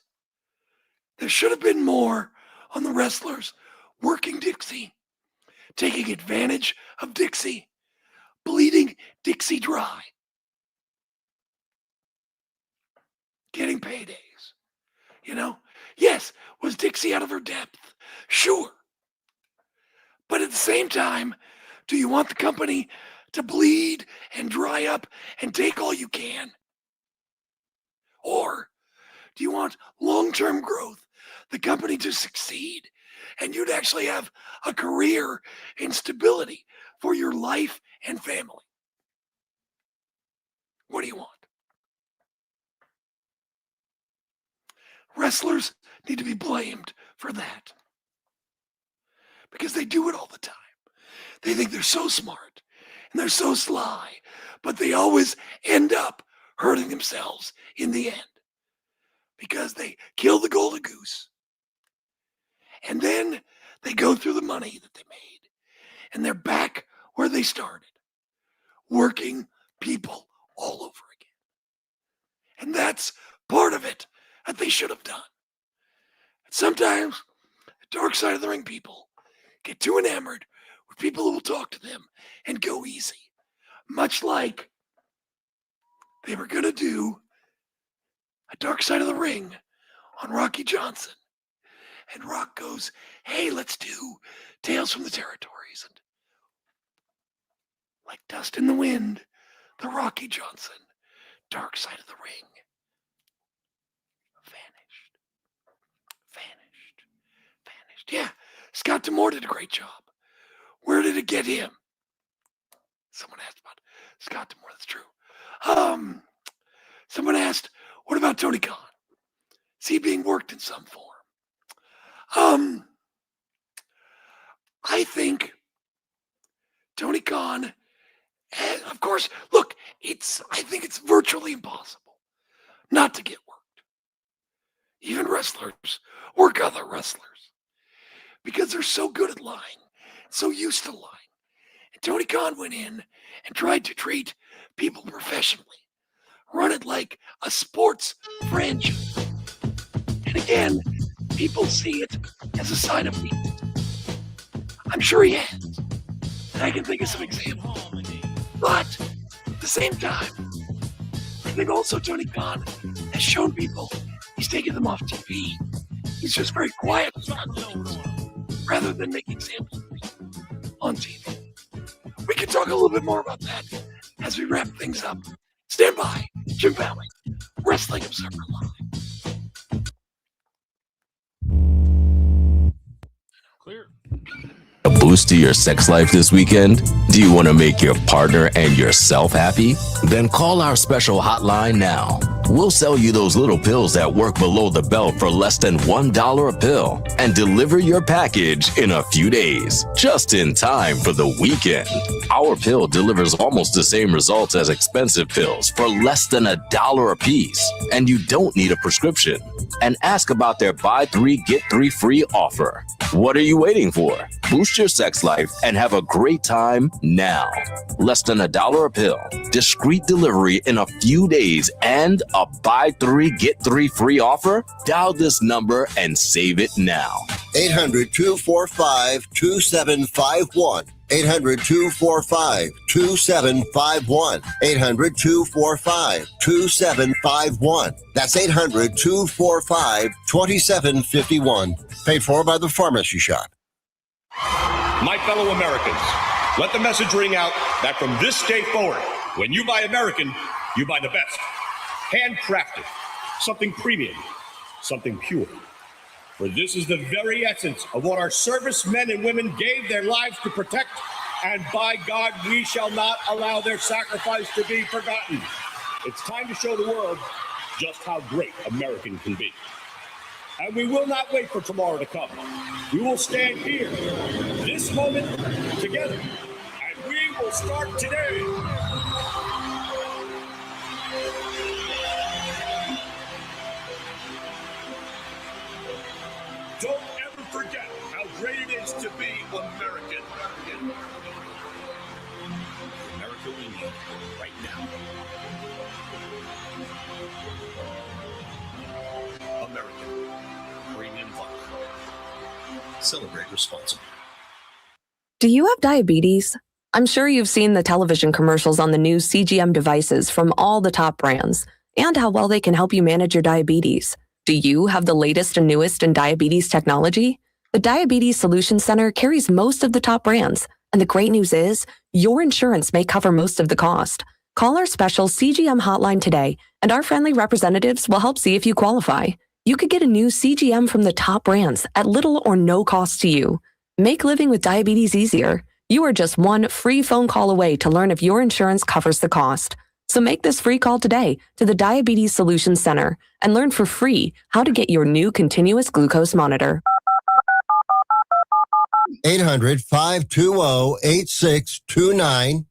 there should have been more on the wrestlers working Dixie, taking advantage of Dixie, bleeding Dixie dry, getting paydays. You know, yes, was Dixie out of her depth? Sure. But at the same time, do you want the company to bleed and dry up and take all you can? Or do you want long-term growth, the company to succeed, and you'd actually have a career and stability for your life and family? What do you want? Wrestlers need to be blamed for that because they do it all the time. They think they're so smart and they're so sly, but they always end up hurting themselves in the end because they kill the golden goose. And then they go through the money that they made and they're back where they started, working people all over again. And that's part of it that they should have done. And sometimes the dark side of the ring people get too enamored with people who will talk to them and go easy, much like they were going to do a dark side of the ring on Rocky Johnson. And Rock goes, hey, let's do Tales from the Territories. And like dust in the wind, the Rocky Johnson dark side of the ring vanished. Yeah, Scott D'Amore did a great job. Where did it get him? Someone asked about Scott D'Amore. That's true. Someone asked, what about Tony Khan? Is he being worked in some form? I think Tony Khan, and of course, look, I think it's virtually impossible not to get worked. Even wrestlers work other wrestlers because they're so good at lying, so used to lying. And Tony Khan went in and tried to treat people professionally, run it like a sports franchise. And again, people see it as a sign of weakness. I'm sure he has. And I can think of some examples. But at the same time, I think also Tony Khan has shown people he's taken them off TV. He's just very quiet rather than making examples on TV. We can talk a little bit more about that as we wrap things up. Stand by. Jim Valley, Wrestling Observer Live. A boost to your sex life this weekend? Do you want to make your partner and yourself happy? Then call our special hotline now. We'll sell you those little pills that work below the belt for less than $1 a pill and deliver your package in a few days, just in time for the weekend. Our pill delivers almost the same results as expensive pills for less than $1 a piece, and you don't need a prescription. And ask about their buy 3 get 3 free offer. What are you waiting for? Boost your sex life and have a great time now. Less than $1 a pill, discreet delivery in a few days, and a buy 3 get 3 free offer? Dial this number and save it now. 800-245-2751. 800-245-2751. 800-245-2751. That's 800-245-2751. Paid for by the Pharmacy Shop. My fellow Americans, let the message ring out that from this day forward, when you buy American, you buy the best. Handcrafted, something premium, something pure. For this is the very essence of what our servicemen and women gave their lives to protect, and by God, we shall not allow their sacrifice to be forgotten. It's time to show the world just how great American can be. And we will not wait for tomorrow to come. We will stand here, this moment, together, and we will start today. Don't ever forget how great it is to be American. America we need right now. American Premium Vodka. Celebrate responsibly. Do you have diabetes? I'm sure you've seen the television commercials on the new CGM devices from all the top brands and how well they can help you manage your diabetes. Do you have the latest and newest in diabetes technology? The Diabetes Solutions Center carries most of the top brands, and the great news is your insurance may cover most of the cost. Call our special CGM hotline today, and our friendly representatives will help see if you qualify. You could get a new CGM from the top brands at little or no cost to you. Make living with diabetes easier. You are just one free phone call away to learn if your insurance covers the cost. So make this free call today to the Diabetes Solutions Center and learn for free how to get your new continuous glucose monitor. 800-520-8629.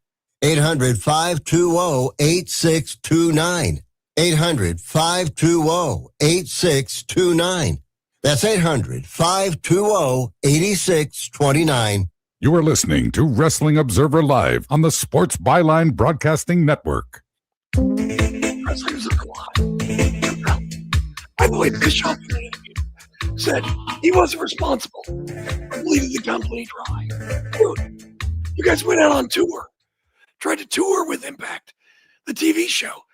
800-520-8629. 800-520-8629. That's 800-520-8629. You are listening to Wrestling Observer Live on the Sports Byline Broadcasting Network. Wrestlers are alive. By the way, Bischoff in an interview said he wasn't responsible for bleeding the company dry. Dude, you guys went out on tour, tried to tour with Impact, the TV show,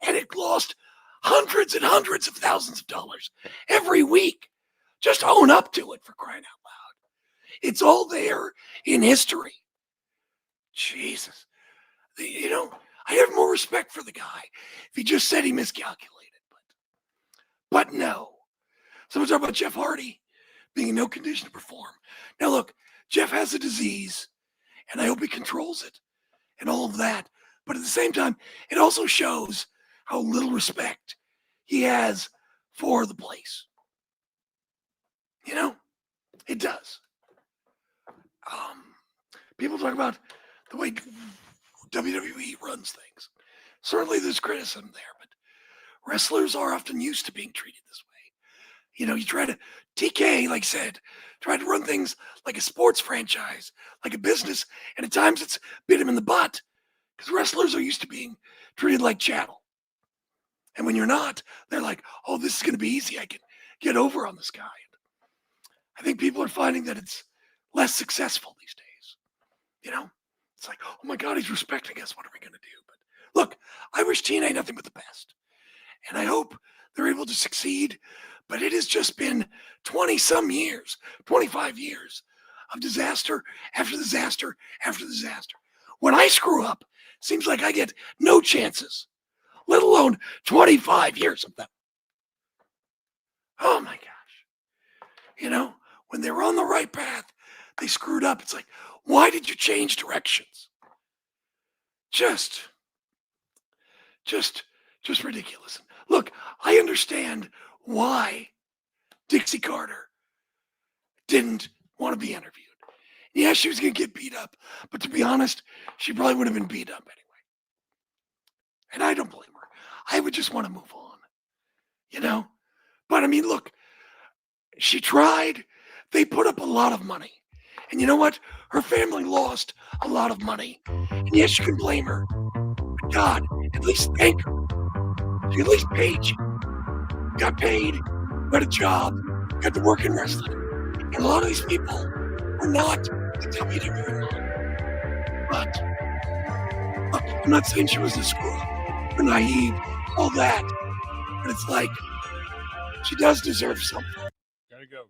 and it lost hundreds and hundreds of thousands of dollars every week. Just own up to it, for crying out loud. It's all there in history. Jesus. I have more respect for the guy if he just said he miscalculated. But no. Someone talk about Jeff Hardy being in no condition to perform. Now look, Jeff has a disease, and I hope he controls it and all of that. But at the same time, it also shows how little respect he has for the place. It does. People talk about the way WWE runs things. Certainly there's criticism there, but wrestlers are often used to being treated this way. You try to, TK, like I said, try to run things like a sports franchise, like a business, and at times it's bit him in the butt because wrestlers are used to being treated like chattel. And when you're not, they're like, oh, this is going to be easy. I can get over on this guy. I think people are finding that it's less successful these days. It's like, oh my God, he's respecting us. What are we going to do? But look, I wish TNA nothing but the best. And I hope they're able to succeed. But it has just been 20-some years, 25 years of disaster after disaster after disaster. When I screw up, seems like I get no chances, let alone 25 years of them. Oh my gosh. When they were on the right path, they screwed up. It's like, why did you change directions? Just ridiculous. Look, I understand why Dixie Carter didn't want to be interviewed. Yeah, she was going to get beat up, but to be honest, she probably would have been beat up anyway. And I don't blame her. I would just want to move on, But I mean, look, she tried. They put up a lot of money. And you know what? Her family lost a lot of money. And yes, you can blame her. But God, at least thank her. She at least paid you. Got paid, got a job, got to work in wrestling. And a lot of these people were not the WWE. But look, I'm not saying she was a screw up or naive, all that. But it's like, she does deserve something. Gotta go.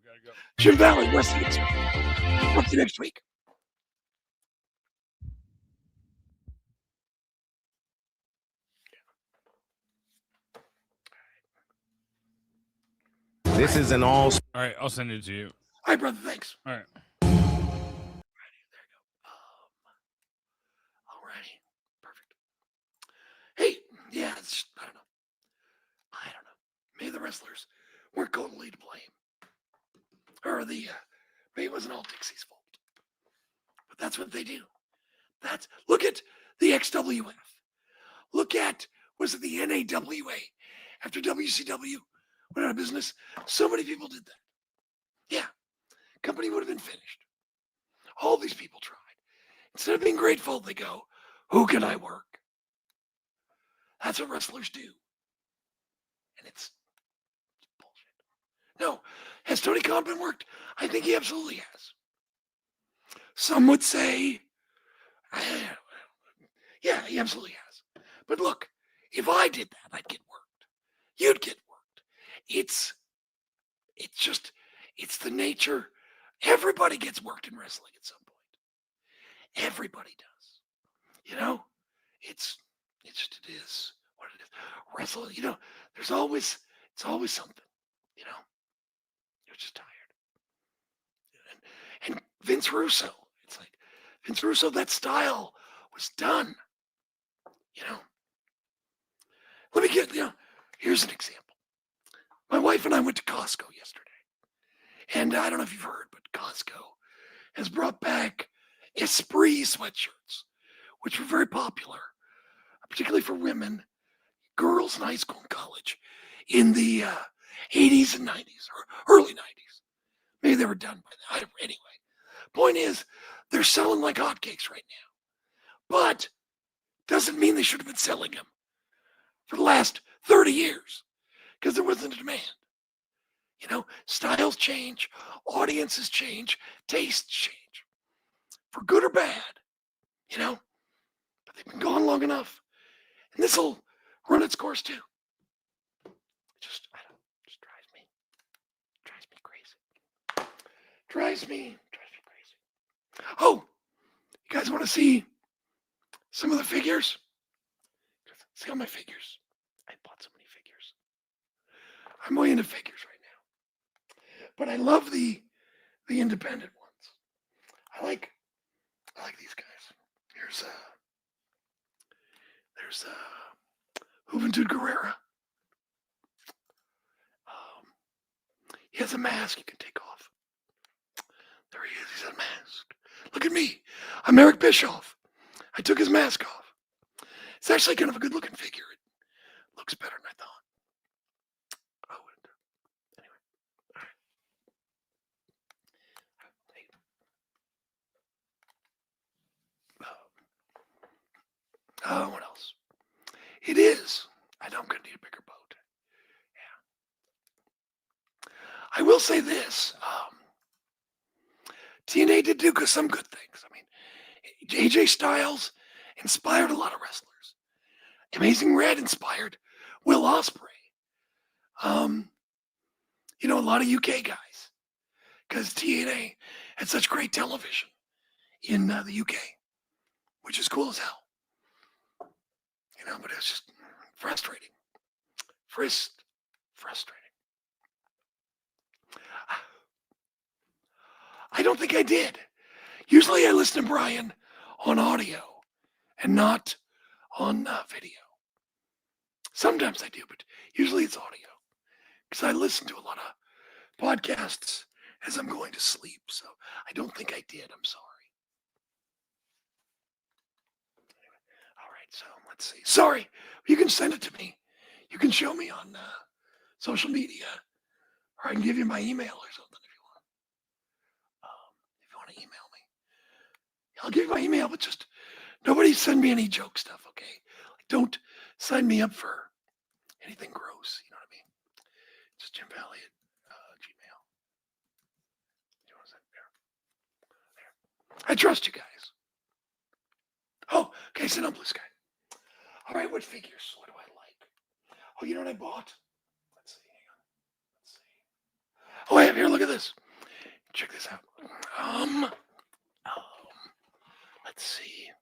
Jim Valley, Wrestling Expert. Talk to you next week. This is an all right, I'll send it to you. All right, brother, thanks. All right. Alrighty, perfect. Hey, yeah, I don't know. Maybe the wrestlers weren't totally to blame. Or maybe it wasn't all Dixie's fault. But that's what they do. Look at the XWF. Look at, was it the NAWA? After WCW went out of business, so many people did that. Yeah, company would have been finished. All these people tried. Instead of being grateful, they go, who can I work? That's what wrestlers do. And it's bullshit. No, has Tony Khan been worked? I think he absolutely has. Some would say, yeah, he absolutely has. But look, if I did that, I'd get worked. You'd get worked. It's the nature Everybody gets worked in wrestling at some point. Everybody does. It's just, it is what it is. Wrestling, it's always something, You're just tired. And Vince Russo, it's like, Vince Russo, that style was done, Let me get, here's an example. My wife and I went to Costco yesterday. And I don't know if you've heard, but Costco has brought back Esprit sweatshirts, which were very popular, particularly for women, girls in high school and college in the 80s and 90s or early 90s. Maybe they were done by then. Anyway, point is, they're selling like hotcakes right now. But doesn't mean they should have been selling them for the last 30 years because there wasn't a demand. Styles change, audiences change, tastes change, for good or bad, but they've been gone long enough. And this will run its course too. Just drives me crazy. Drives me crazy. Oh, you guys want to see some of the figures? See all my figures. I bought so many figures. I'm way into figures right now. But I love the independent ones. I like these guys. There's Juventud Guerrera. He has a mask you can take off. There he is. He's unmasked. Look at me. I'm Eric Bischoff. I took his mask off. It's actually kind of a good-looking figure. It looks better than I thought. What else? It is. I know I'm going to need a bigger boat. Yeah. I will say this. TNA did do some good things. I mean, AJ Styles inspired a lot of wrestlers. Amazing Red inspired Will Ospreay. A lot of UK guys. Because TNA had such great television in the UK. Which is cool as hell. But it's just frustrating. Frustrating. I don't think I did. Usually I listen to Brian on audio and not on video. Sometimes I do, but usually it's audio. Because I listen to a lot of podcasts as I'm going to sleep. So I don't think I did. I'm sorry. So let's see. Sorry, you can send it to me. You can show me on social media, or I can give you my email or something if you want. If you want to email me, I'll give you my email. But just nobody send me any joke stuff, okay? Don't sign me up for anything gross. You know what I mean? Just Jim Valley at Gmail. You want to send there? I trust you guys. Oh, okay. Send on Blue Sky. All right, what figures? What do I like? Oh, you know what I bought? Let's see. Hang on. Let's see. Oh, I have here. Look at this. Check this out. Let's see.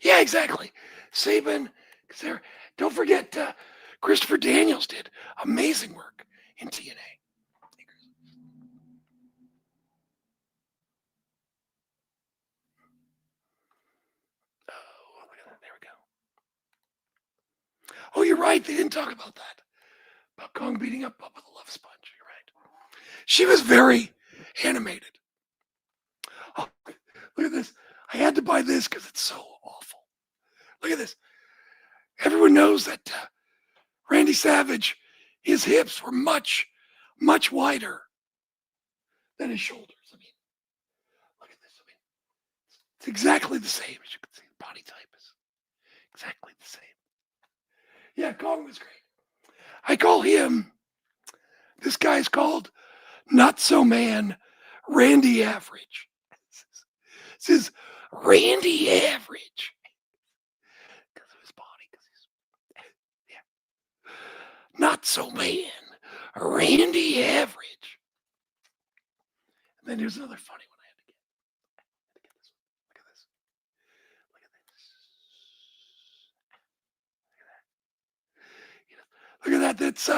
Yeah, exactly. Saban. Don't forget, Christopher Daniels did amazing work in TNA. Oh, you're right. They didn't talk about that. About Kong beating up Bubba the Love Sponge. You're right. She was very animated. Oh, look at this. I had to buy this because it's so awful. Look at this. Everyone knows that Randy Savage, his hips were much, much wider than his shoulders. I mean, look at this. I mean, it's exactly the same. As you can see, the body type is exactly the same. Yeah, Kong was great. I call him, this guy's called Not So Man Randy Average. This is Randy Average. Because of his body. Yeah. Not So Man Randy Average. And then here's another funny one I had to get. This one. Look at this. Look at this. Look at that. That's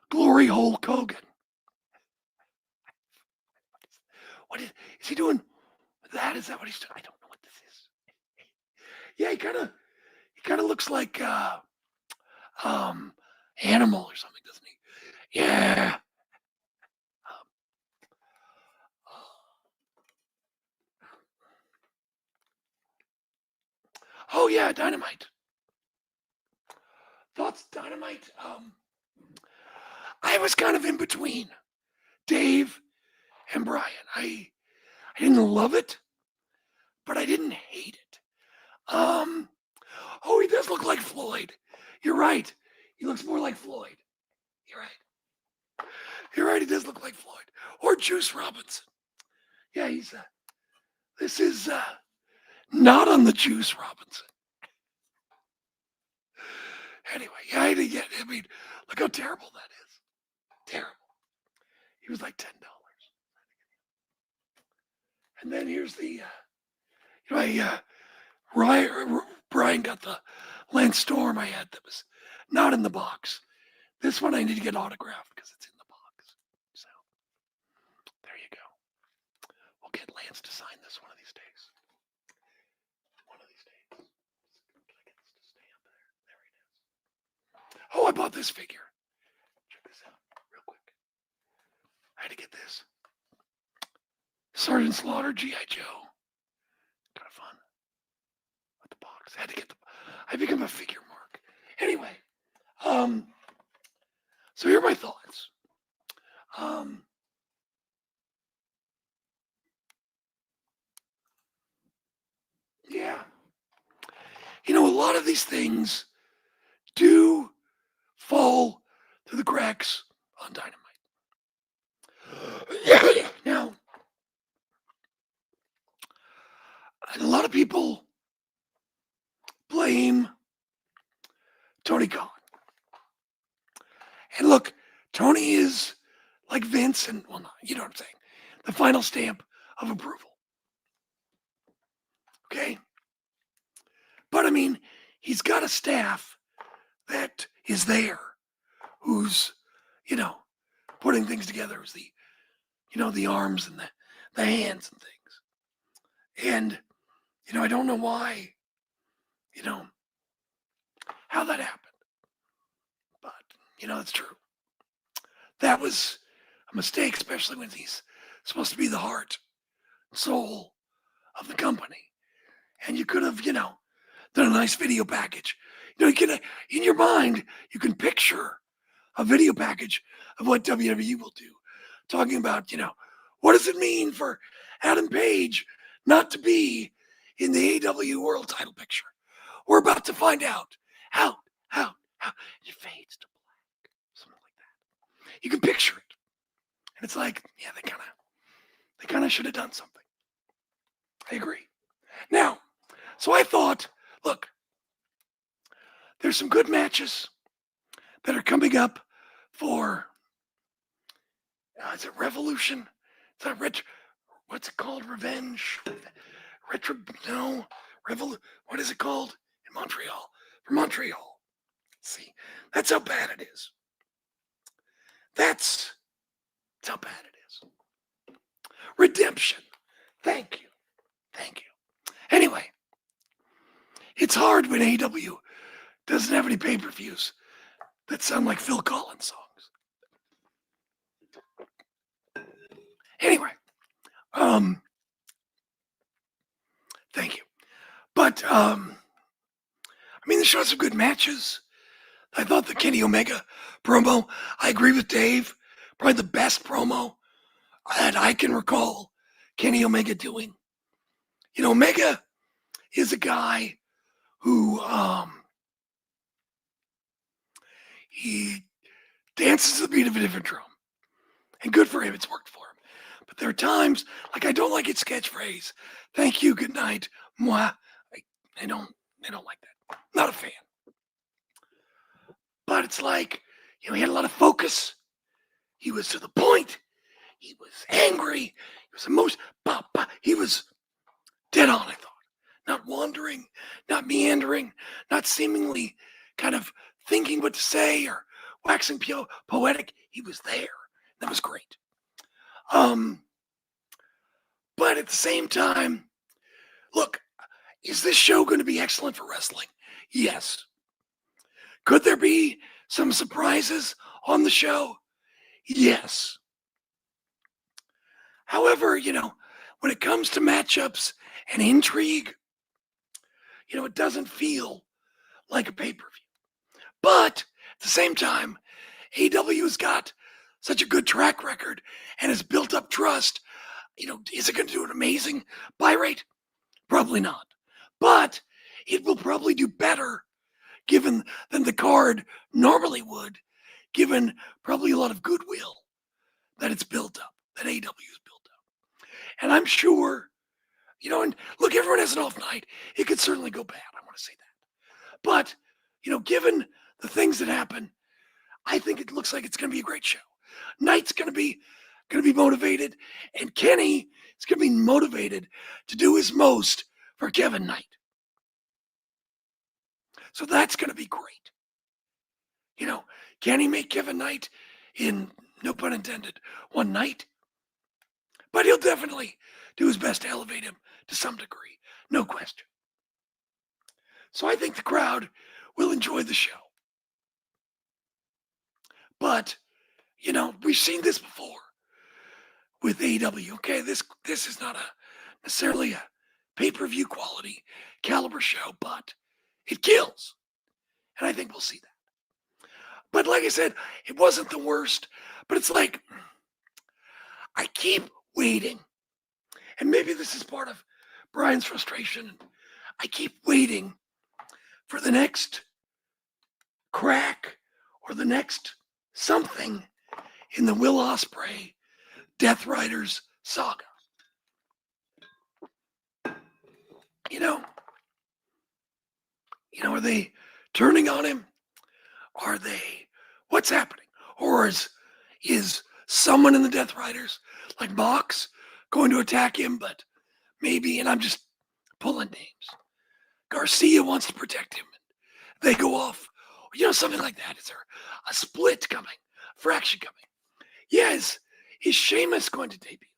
Glory Hulk Hogan. What is he doing with that? Is that what he's doing? I don't know what this is. Yeah, he kind of looks like Animal or something, doesn't he? Yeah. Oh yeah, Dynamite. Thoughts, Dynamite? I was kind of in between Dave and Brian. I didn't love it, but I didn't hate it. Oh, he does look like Floyd. You're right. He looks more like Floyd. You're right. You're right. He does look like Floyd or Juice Robinson. Yeah, he's. This is not on the Juice Robinson. Anyway, yeah, I mean, look how terrible that is. Terrible. He was like $10. And then here's the, Brian got the Lance Storm I had that was not in the box. This one I need to get autographed because it's in the box. So there you go. We'll get Lance to sign this one of these days. One of these days. Can I get this to stay up there? There it is. Oh, I bought this figure. Check this out real quick. I had to get this. Sergeant Slaughter, G.I. Joe. Kind of fun. With the box. I become a figure mark. Anyway, so here are my thoughts. Yeah. A lot of these things do fall through the cracks on Dynamite. Now, and a lot of people blame Tony Khan. And look, Tony is like Vince, and well, not, you know what I'm saying, the final stamp of approval. Okay? But I mean, he's got a staff that is there who's, putting things together, who's the arms and the hands and things. And, I don't know why, how that happened. But, it's true. That was a mistake, especially when he's supposed to be the heart, soul of the company. And you could have, done a nice video package. You can, in your mind, you can picture a video package of what WWE will do. Talking about, what does it mean for Adam Page not to be in the AEW World title picture? We're about to find out. How? It fades to black. Something like that. You can picture it. And it's like, yeah, they kind of should have done something. I agree. Now, so I thought, look, there's some good matches that are coming up for, is it Revolution? Is that what's it called? Revenge? What is it called? In Montreal. For Montreal. See, that's how bad it is. That's how bad it is. Redemption. Thank you. Anyway, it's hard when AEW doesn't have any pay-per-views that sound like Phil Collins songs. Anyway, thank you. But, the show has some good matches. I thought the Kenny Omega promo, I agree with Dave, probably the best promo that I can recall Kenny Omega doing. Omega is a guy who, he dances to the beat of a different drum. And good for him, it's worked for him. But there are times, like I don't like his catchphrase, thank you, good night, moi. I don't like that. Not a fan. But it's like, he had a lot of focus. He was to the point. He was angry. He was emotional. He was dead on, I thought. Not wandering, not meandering, not seemingly kind of thinking what to say or waxing poetic. He was there. That was great. But at the same time, look, is this show going to be excellent for wrestling? Yes. Could there be some surprises on the show? Yes. However, when it comes to matchups and intrigue, it doesn't feel like a pay-per-view. But at the same time, AEW has got such a good track record and has built up trust. Is it going to do an amazing buy rate? Probably not. But it will probably do better than the card normally would, given probably a lot of goodwill that it's built up, that AEW has built up. And I'm sure, and look, everyone has an off night. It could certainly go bad. I want to say that. But, given the things that happen, I think it looks like it's going to be a great show. Knight's going to be motivated, and Kenny is going to be motivated to do his most for Kevin Knight. So that's going to be great. Can he make Kevin Knight in, no pun intended, one night? But he'll definitely do his best to elevate him to some degree. No question. So I think the crowd will enjoy the show. But, we've seen this before with AEW. Okay, this is not necessarily a pay-per-view quality caliber show, but it kills. And I think we'll see that. But like I said, it wasn't the worst, but it's like, I keep waiting. And maybe this is part of Brian's frustration. I keep waiting for the next crack or the next something in the Will Ospreay Death Riders saga. Are they turning on him? What's happening? Or is someone in the Death Riders, like Mox, going to attack him? But maybe, and I'm just pulling names. Garcia wants to protect him. They go off. Something like that. Is there a split coming? A fraction coming? Yeah, is Sheamus going to debut?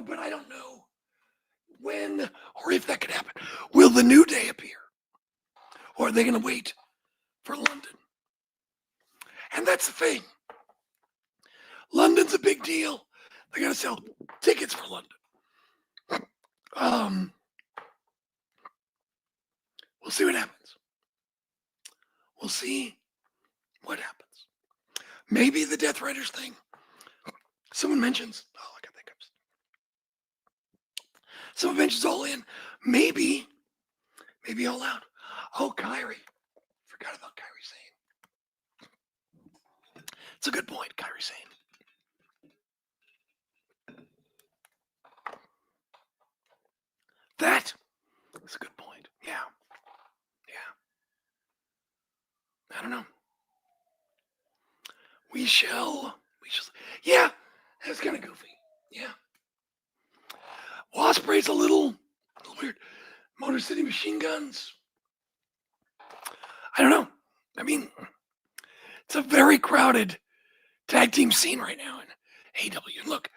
But I don't know when or if that could happen. Will the New Day appear? Or are they going to wait for London? And that's the thing. London's a big deal. They got to sell tickets for London. We'll see what happens. We'll see what happens. Maybe the Death Riders thing. Someone mentions, I got that cups. Someone mentions All In. Maybe All Out. Oh, Kyrie. Forgot about Kyrie Sane. It's a good point, Kyrie Sane. That is a good point. Yeah. I don't know. We shall. Yeah, that's kind of goofy. Yeah. Ospreay's a little weird. Motor City Machine Guns. I don't know. I mean, it's a very crowded tag team scene right now in AEW. And look,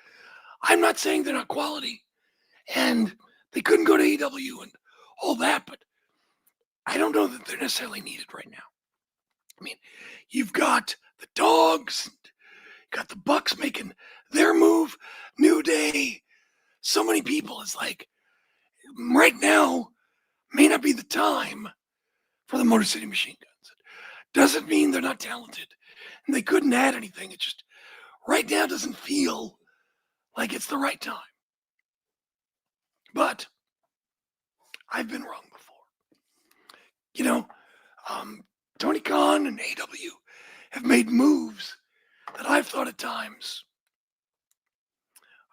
I'm not saying they're not quality and they couldn't go to AEW and all that, but I don't know that they're necessarily needed right now. I mean, you've got the Dogs, you got the Bucks making their move, New Day. So many people. It's like, right now may not be the time for the Motor City Machine Guns. Doesn't mean they're not talented and they couldn't add anything. It just right now doesn't feel like it's the right time. But I've been wrong before. Tony Khan and AEW have made moves that I've thought at times,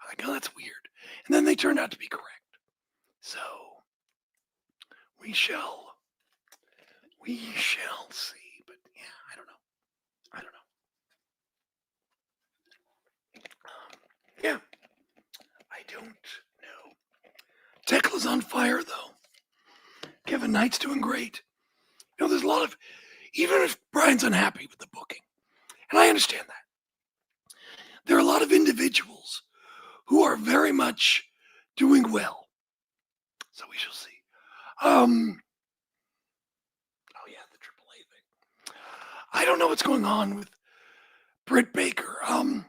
like, oh, that's weird. And then they turned out to be correct. So we shall see. But yeah, I don't know. Yeah. I don't know. Tekla's on fire, though. Kevin Knight's doing great. You know, there's a lot of, even if Brian's unhappy with the booking, and I understand that, there are a lot of individuals who are very much doing well. So we shall see. Oh yeah, the AAA thing. I don't know what's going on with Britt Baker. I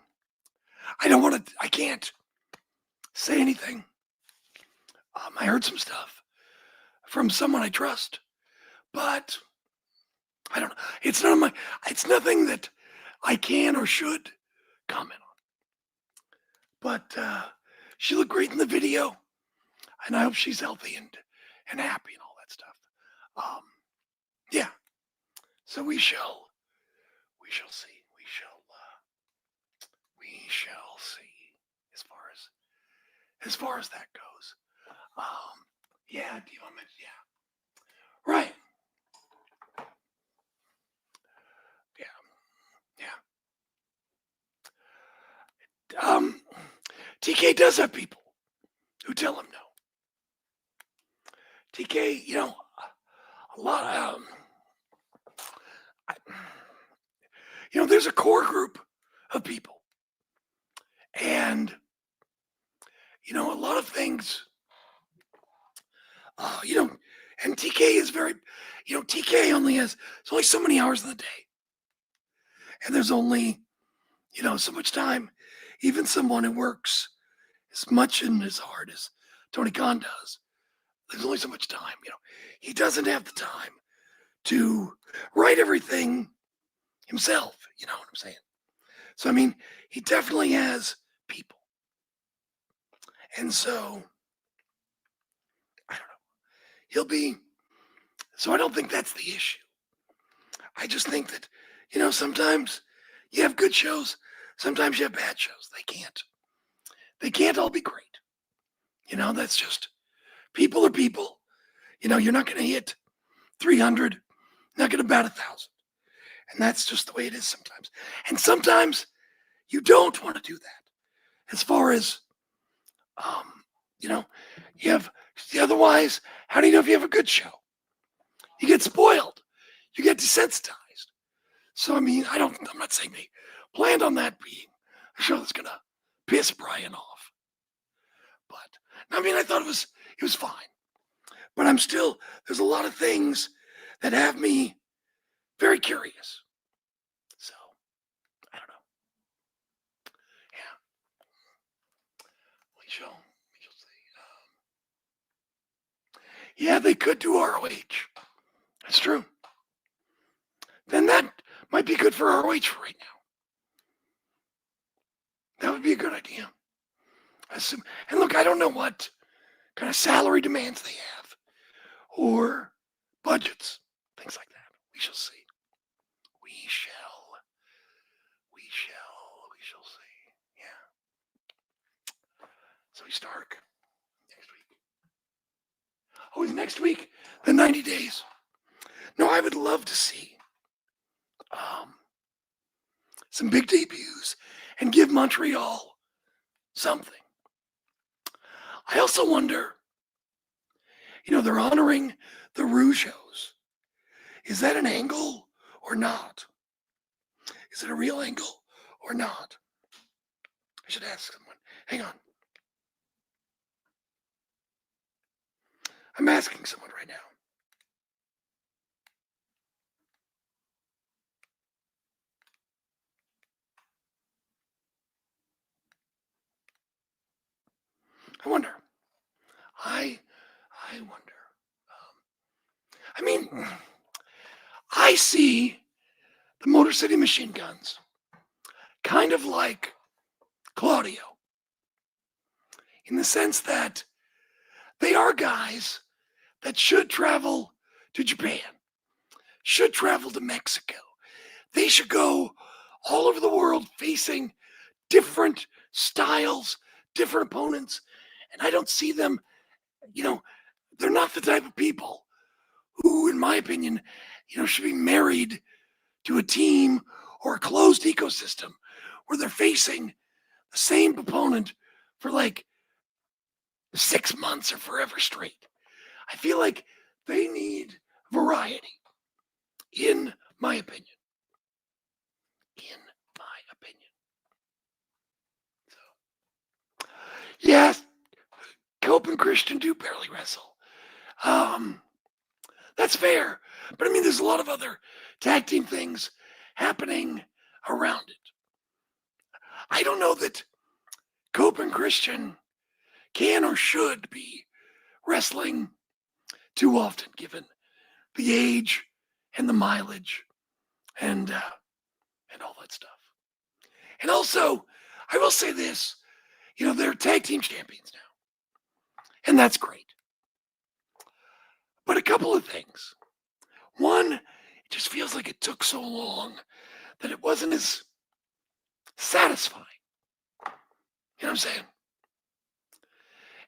can't say anything. I heard some stuff from someone I trust, but I don't know. It's nothing that I can or should comment on. But she looked great in the video, and I hope she's healthy and happy and all that stuff. Yeah. So we shall see. We shall see as far as that goes. Yeah, do you want to mention? Yeah. Right. Yeah. TK does have people who tell him no. TK, you know, a lot of, you know, there's a core group of people. And, you know, a lot of things, you know, and TK is very, you know, TK there's only so many hours in the day. And there's only, you know, so much time. Even someone who works as much and as hard as Tony Khan does, there's only so much time. You know, he doesn't have the time to write everything himself. You know what I'm saying? So, I mean, he definitely has people. And so, I don't know. So I don't think that's the issue. I just think that, you know, sometimes you have good shows, sometimes you have bad shows. They can't all be great. You know, that's just, people are people. You know, you're not going to hit 300, not going to bat 1,000. And that's just the way it is sometimes. And sometimes you don't want to do that. As far as, you know, otherwise, how do you know if you have a good show? You get spoiled. You get desensitized. So, I mean, I'm not saying they planned on that being a show that's going to piss Brian off. But, I mean, I thought it was fine. But there's a lot of things that have me very curious. So, I don't know. Yeah. We shall see. Yeah, they could do ROH. That's true. Then that might be good for ROH for right now. That would be a good idea. And look, I don't know what kind of salary demands they have or budgets, things like that. We shall see. We shall see. Yeah. So he's Stark next week. Oh, he's next week. The 90 days. No, I would love to see some big debuts and give Montreal something. I also wonder, you know, they're honoring the Rougeos. Is that an angle or not? Is it a real angle or not? I should ask someone. Hang on. I'm asking someone right now. I wonder. I wonder. I mean, I see the Motor City Machine Guns kind of like Claudio in the sense that they are guys that should travel to Japan, should travel to Mexico. They should go all over the world facing different styles, different opponents. And I don't see them, you know, they're not the type of people who, in my opinion, you know, should be married to a team or a closed ecosystem where they're facing the same opponent for like 6 months or forever straight. I feel like they need variety, in my opinion. In my opinion. So, yes, Cope and Christian do barely wrestle. That's fair. But I mean, there's a lot of other tag team things happening around it. I don't know that Cope and Christian can or should be wrestling too often, given the age and the mileage and all that stuff. And also, I will say this, they're tag team champions now, and that's great. But a couple of things. One, it just feels like it took so long that it wasn't as satisfying. You know what I'm saying?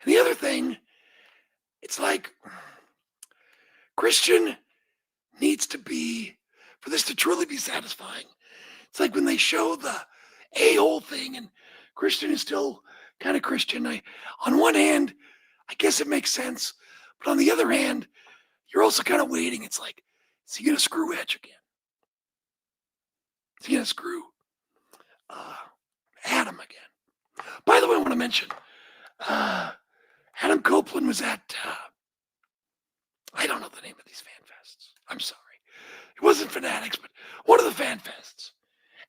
And the other thing, it's like Christian needs to be, for this to truly be satisfying, it's like when they show the a-hole thing and Christian is still kind of Christian. On one hand, I guess it makes sense. But on the other hand, you're also kind of waiting. It's like, is he going to screw Edge again? Is he going to screw Adam again? By the way, I want to mention, Adam Copeland was at, I don't know the name of these fan fests. I'm sorry. It wasn't Fanatics, but one of the fan fests.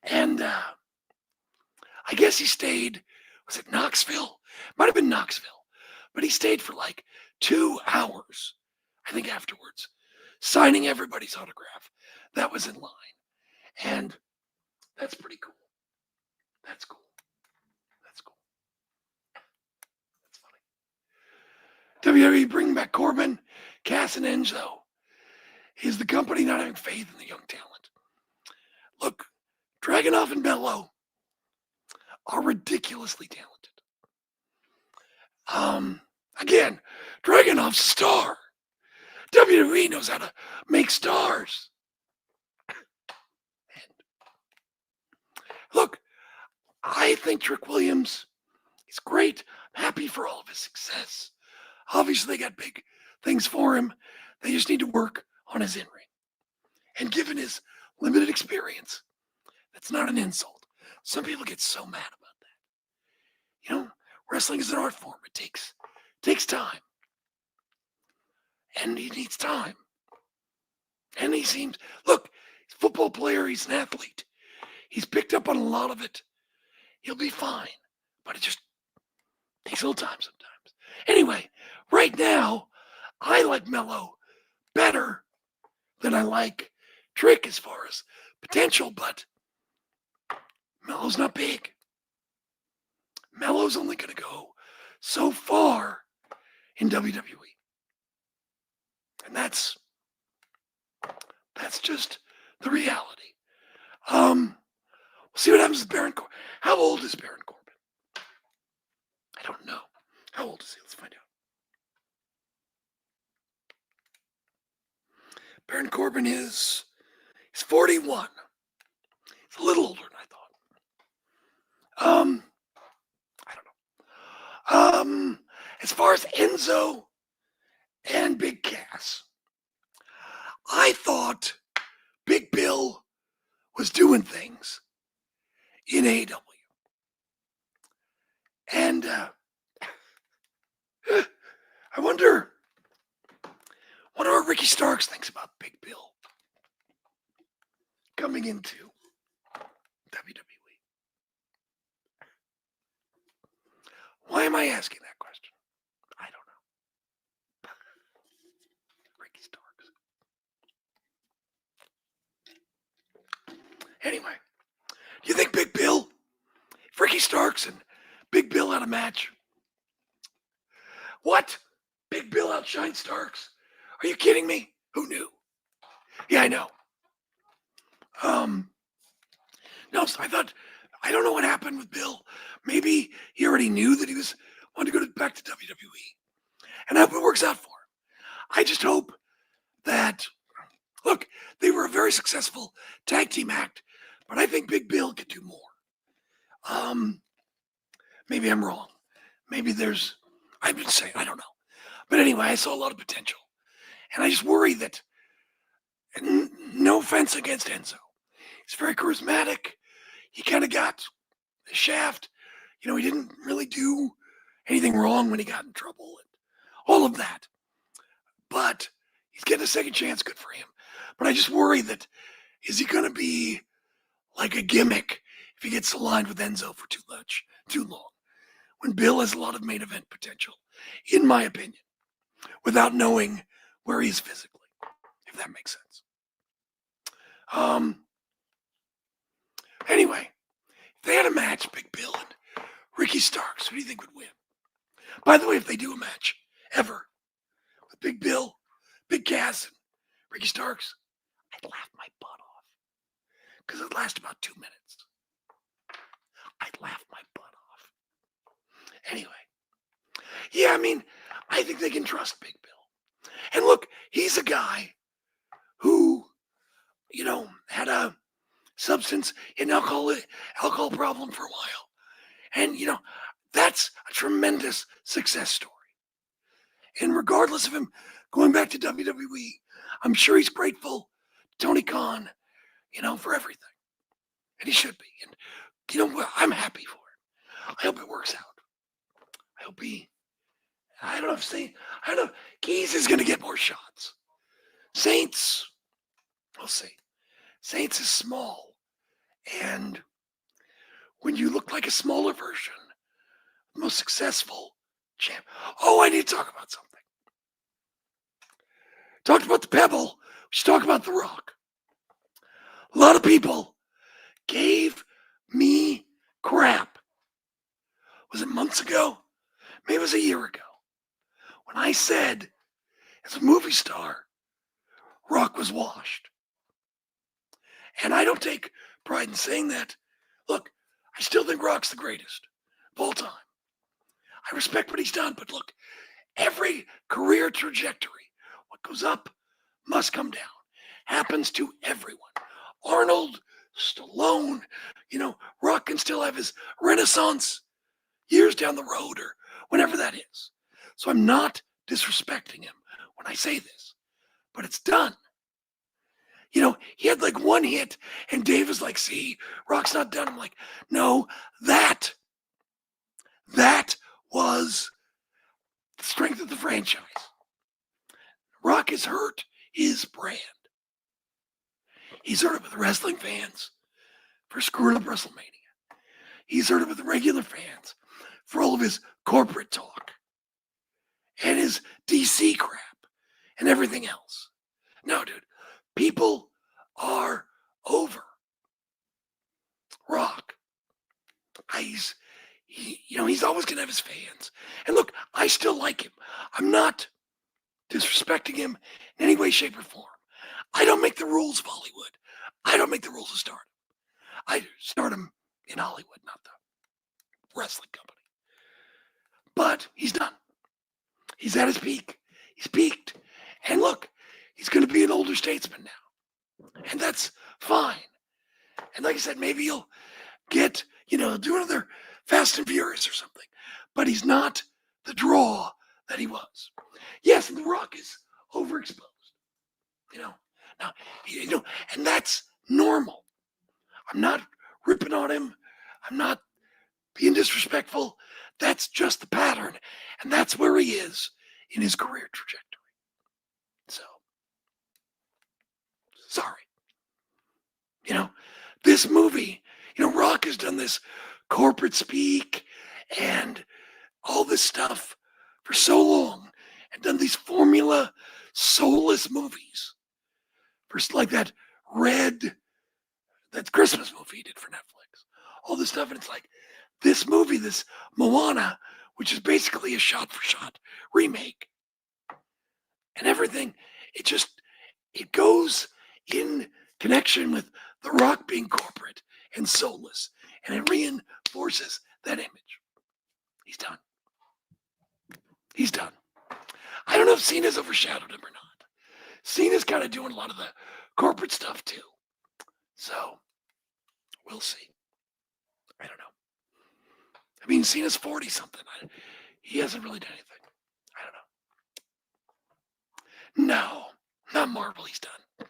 And I guess he stayed, was it Knoxville? Might have been Knoxville. But he stayed for like 2 hours, I think afterwards, signing everybody's autograph that was in line. And that's pretty cool. That's cool. That's cool. That's funny. WWE bringing back Corbin, Cass, and Enzo. Is the company not having faith in the young talent? Look, Dragunov and Bello are ridiculously talented. Again, Dragunov's a star. WWE knows how to make stars. And look, I think Trick Williams is great. I'm happy for all of his success. Obviously, they got big things for him. They just need to work on his in-ring. And given his limited experience, that's not an insult. Some people get so mad about that. Wrestling is an art form. It takes time. And he needs time. And he seems, look, he's a football player. He's an athlete. He's picked up on a lot of it. He'll be fine. But it just takes a little time sometimes. Anyway, right now, I like Mello better than I like Trick as far as potential, but Mello's not big. Mello's only going to go so far in WWE. And that's just the reality. We'll see what happens with Baron Corbin. How old is Baron Corbin? I don't know. How old is he? Let's find out. Baron Corbin he's 41. He's a little older than I thought. I don't know. As far as Enzo and Big Cass, I thought Big Bill was doing things in AEW. And I wonder what Ricky Starks thinks about Big Bill coming into WWE. Why am I asking that question? I don't know. Ricky Starks. Anyway, do you think Big Bill, if Ricky Starks and Big Bill had a match? What? Big Bill outshined Starks? Are you kidding me? Who knew? Yeah, I know. No, so I don't know what happened with Bill. Maybe he already knew that he wanted to go back to WWE. And I hope it works out for him. I just hope that, look, they were a very successful tag team act, but I think Big Bill could do more. Maybe I'm wrong. Maybe I've been saying, I don't know. But anyway, I saw a lot of potential. And I just worry that, no offense against Enzo, he's very charismatic. He kind of got the shaft. He didn't really do anything wrong when he got in trouble and all of that. But he's getting a second chance. Good for him. But I just worry that, is he going to be like a gimmick if he gets aligned with Enzo for too long? When Bill has a lot of main event potential, in my opinion, without knowing where he is physically, if that makes sense. Anyway, if they had a match, Big Bill and Ricky Starks, who do you think would win? By the way, if they do a match ever with Big Bill, Big Cass, and Ricky Starks, I'd laugh my butt off because it'd last about 2 minutes. I'd laugh my butt off. Anyway, yeah, I think they can trust Big Bill. And look, he's a guy who, had a substance and alcohol problem for a while. And, that's a tremendous success story. And regardless of him going back to WWE, I'm sure he's grateful to Tony Khan, for everything. And he should be. And, I'm happy for him. I hope it works out. I hope I don't know if Keys is going to get more shots. Saints, we'll see. Saints is small. And when you look like a smaller version, the most successful champ. Oh, I need to talk about something. Talked about the Pebble. We should talk about the Rock. A lot of people gave me crap. Was it months ago? Maybe it was a year ago. When I said, as a movie star, Rock was washed. And I don't take pride in saying that. Look, I still think Rock's the greatest of all time. I respect what he's done, but look, every career trajectory, what goes up must come down. Happens to everyone. Arnold, Stallone, Rock can still have his renaissance years down the road or whenever that is. So I'm not disrespecting him when I say this, but it's done. He had like one hit and Dave was like, see, Rock's not done. I'm like, no, that was the strength of the franchise. Rock has hurt his brand. He's hurt it with the wrestling fans for screwing up WrestleMania. He's hurt it with the regular fans for all of his corporate talk and his DC crap and everything else. No, dude, people are over Rock. He's always going to have his fans. And look, I still like him. I'm not disrespecting him in any way, shape, or form. I don't make the rules of Hollywood. I don't make the rules of Stardom. I start him in Hollywood, not the wrestling company. But he's done. He's at his peak. He's peaked. And look, he's going to be an older statesman now. And that's fine. And like I said, maybe he'll get, do another Fast and Furious or something. But he's not the draw that he was. Yes, and The Rock is overexposed. Now, and that's normal. I'm not ripping on him. I'm not being disrespectful. That's just the pattern. And that's where he is in his career trajectory. So, sorry. This movie, Rock has done this corporate speak and all this stuff for so long and done these formula soulless movies. First, like that Christmas movie he did for Netflix. All this stuff, and it's like this movie, this Moana, which is basically a shot-for-shot remake. And everything, it goes in connection with The Rock being corporate and soulless, and it reinforces that image. He's done. He's done. I don't know if Cena's overshadowed him or not. Cena's kind of doing a lot of the corporate stuff too. So, we'll see. I don't know. I mean, Cena's 40 something. He hasn't really done anything. I don't know. No, not Marvel. He's done.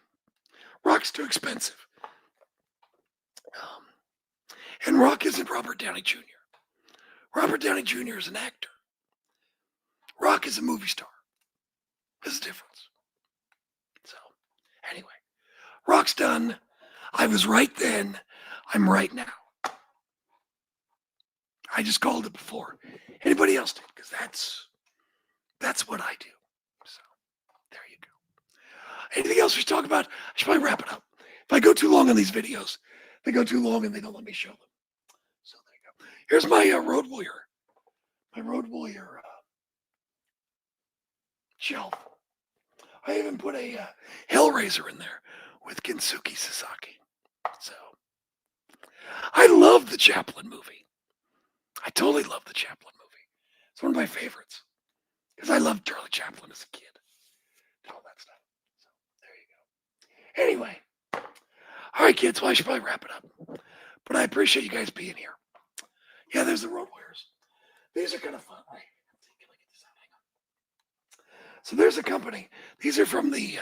Rock's too expensive. And Rock isn't Robert Downey Jr. Robert Downey Jr. is an actor. Rock is a movie star. There's a difference. So, anyway, Rock's done. I was right then. I'm right now. I just called it before anybody else did, because that's what I do. So, there you go. Anything else we should talk about? I should probably wrap it up. If I go too long on these videos, they go too long and they don't let me show them. So there you go. Here's my Road Warrior. My Road Warrior shelf. I even put a Hellraiser in there with Kensuke Sasaki. So I love the Chaplin movie. I totally love the Chaplin movie. It's one of my favorites because I loved Charlie Chaplin as a kid. All that stuff. So there you go. Anyway, all right, kids. Well, I should probably wrap it up. But I appreciate you guys being here. Yeah, there's the Road Warriors. These are kind of fun. Right? Can I get this out? Hang on. So there's a company. These are from the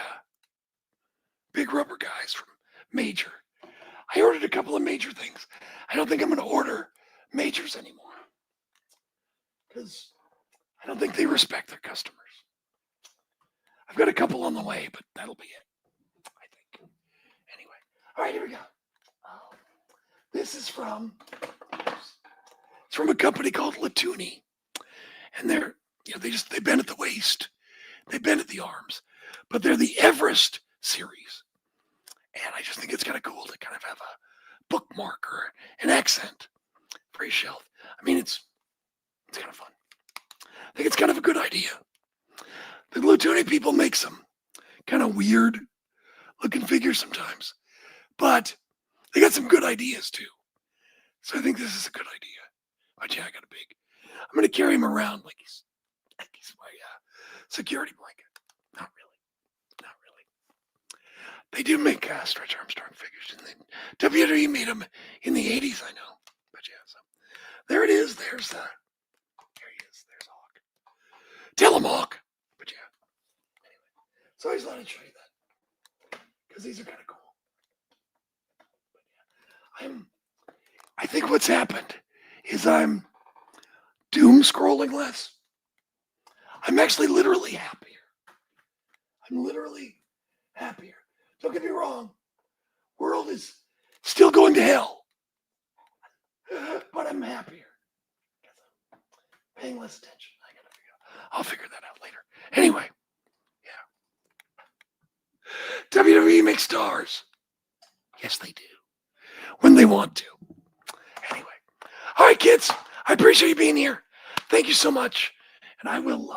Big Rubber guys from Major. I ordered a couple of Major things. I don't think I'm going to order Majors anymore because I don't think they respect their customers. I've got a couple on the way, but that'll be it, I think. Anyway, all right, here we go. This is from a company called Latuni, and they're they bend at the waist, they bend at the arms, but they're the Everest series, and I just think it's kind of cool to kind of have a bookmark or an accent for your shelf. I mean, it's kind of fun. I think it's kind of a good idea. The Latuni people make some kind of weird looking figures sometimes, but they got some good ideas too. So I think this is a good idea. But yeah, I got a big. I'm going to carry him around like he's my security blanket. Not really. They do make Stretch Armstrong figures, and then WWE made them in the 80s. I know, but yeah. So there it is. There he is. There's Hawk. Tell him Hawk. But yeah. Anyway, so I just wanted to show you that because these are kind of cool. But yeah, I think what's happened is I'm doom scrolling less. I'm actually literally happier. I'm literally happier. Don't get me wrong. World is still going to hell. But I'm happier. I'm paying less attention. I'll figure that out later. Anyway, yeah. WWE makes stars. Yes, they do. When they want to. Anyway. All right, kids. I appreciate you being here. Thank you so much. And I will,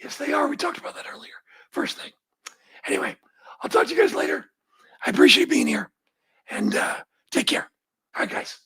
yes, they are. We talked about that earlier. First thing. Anyway, I'll talk to you guys later. I appreciate being here. And take care. All right, guys.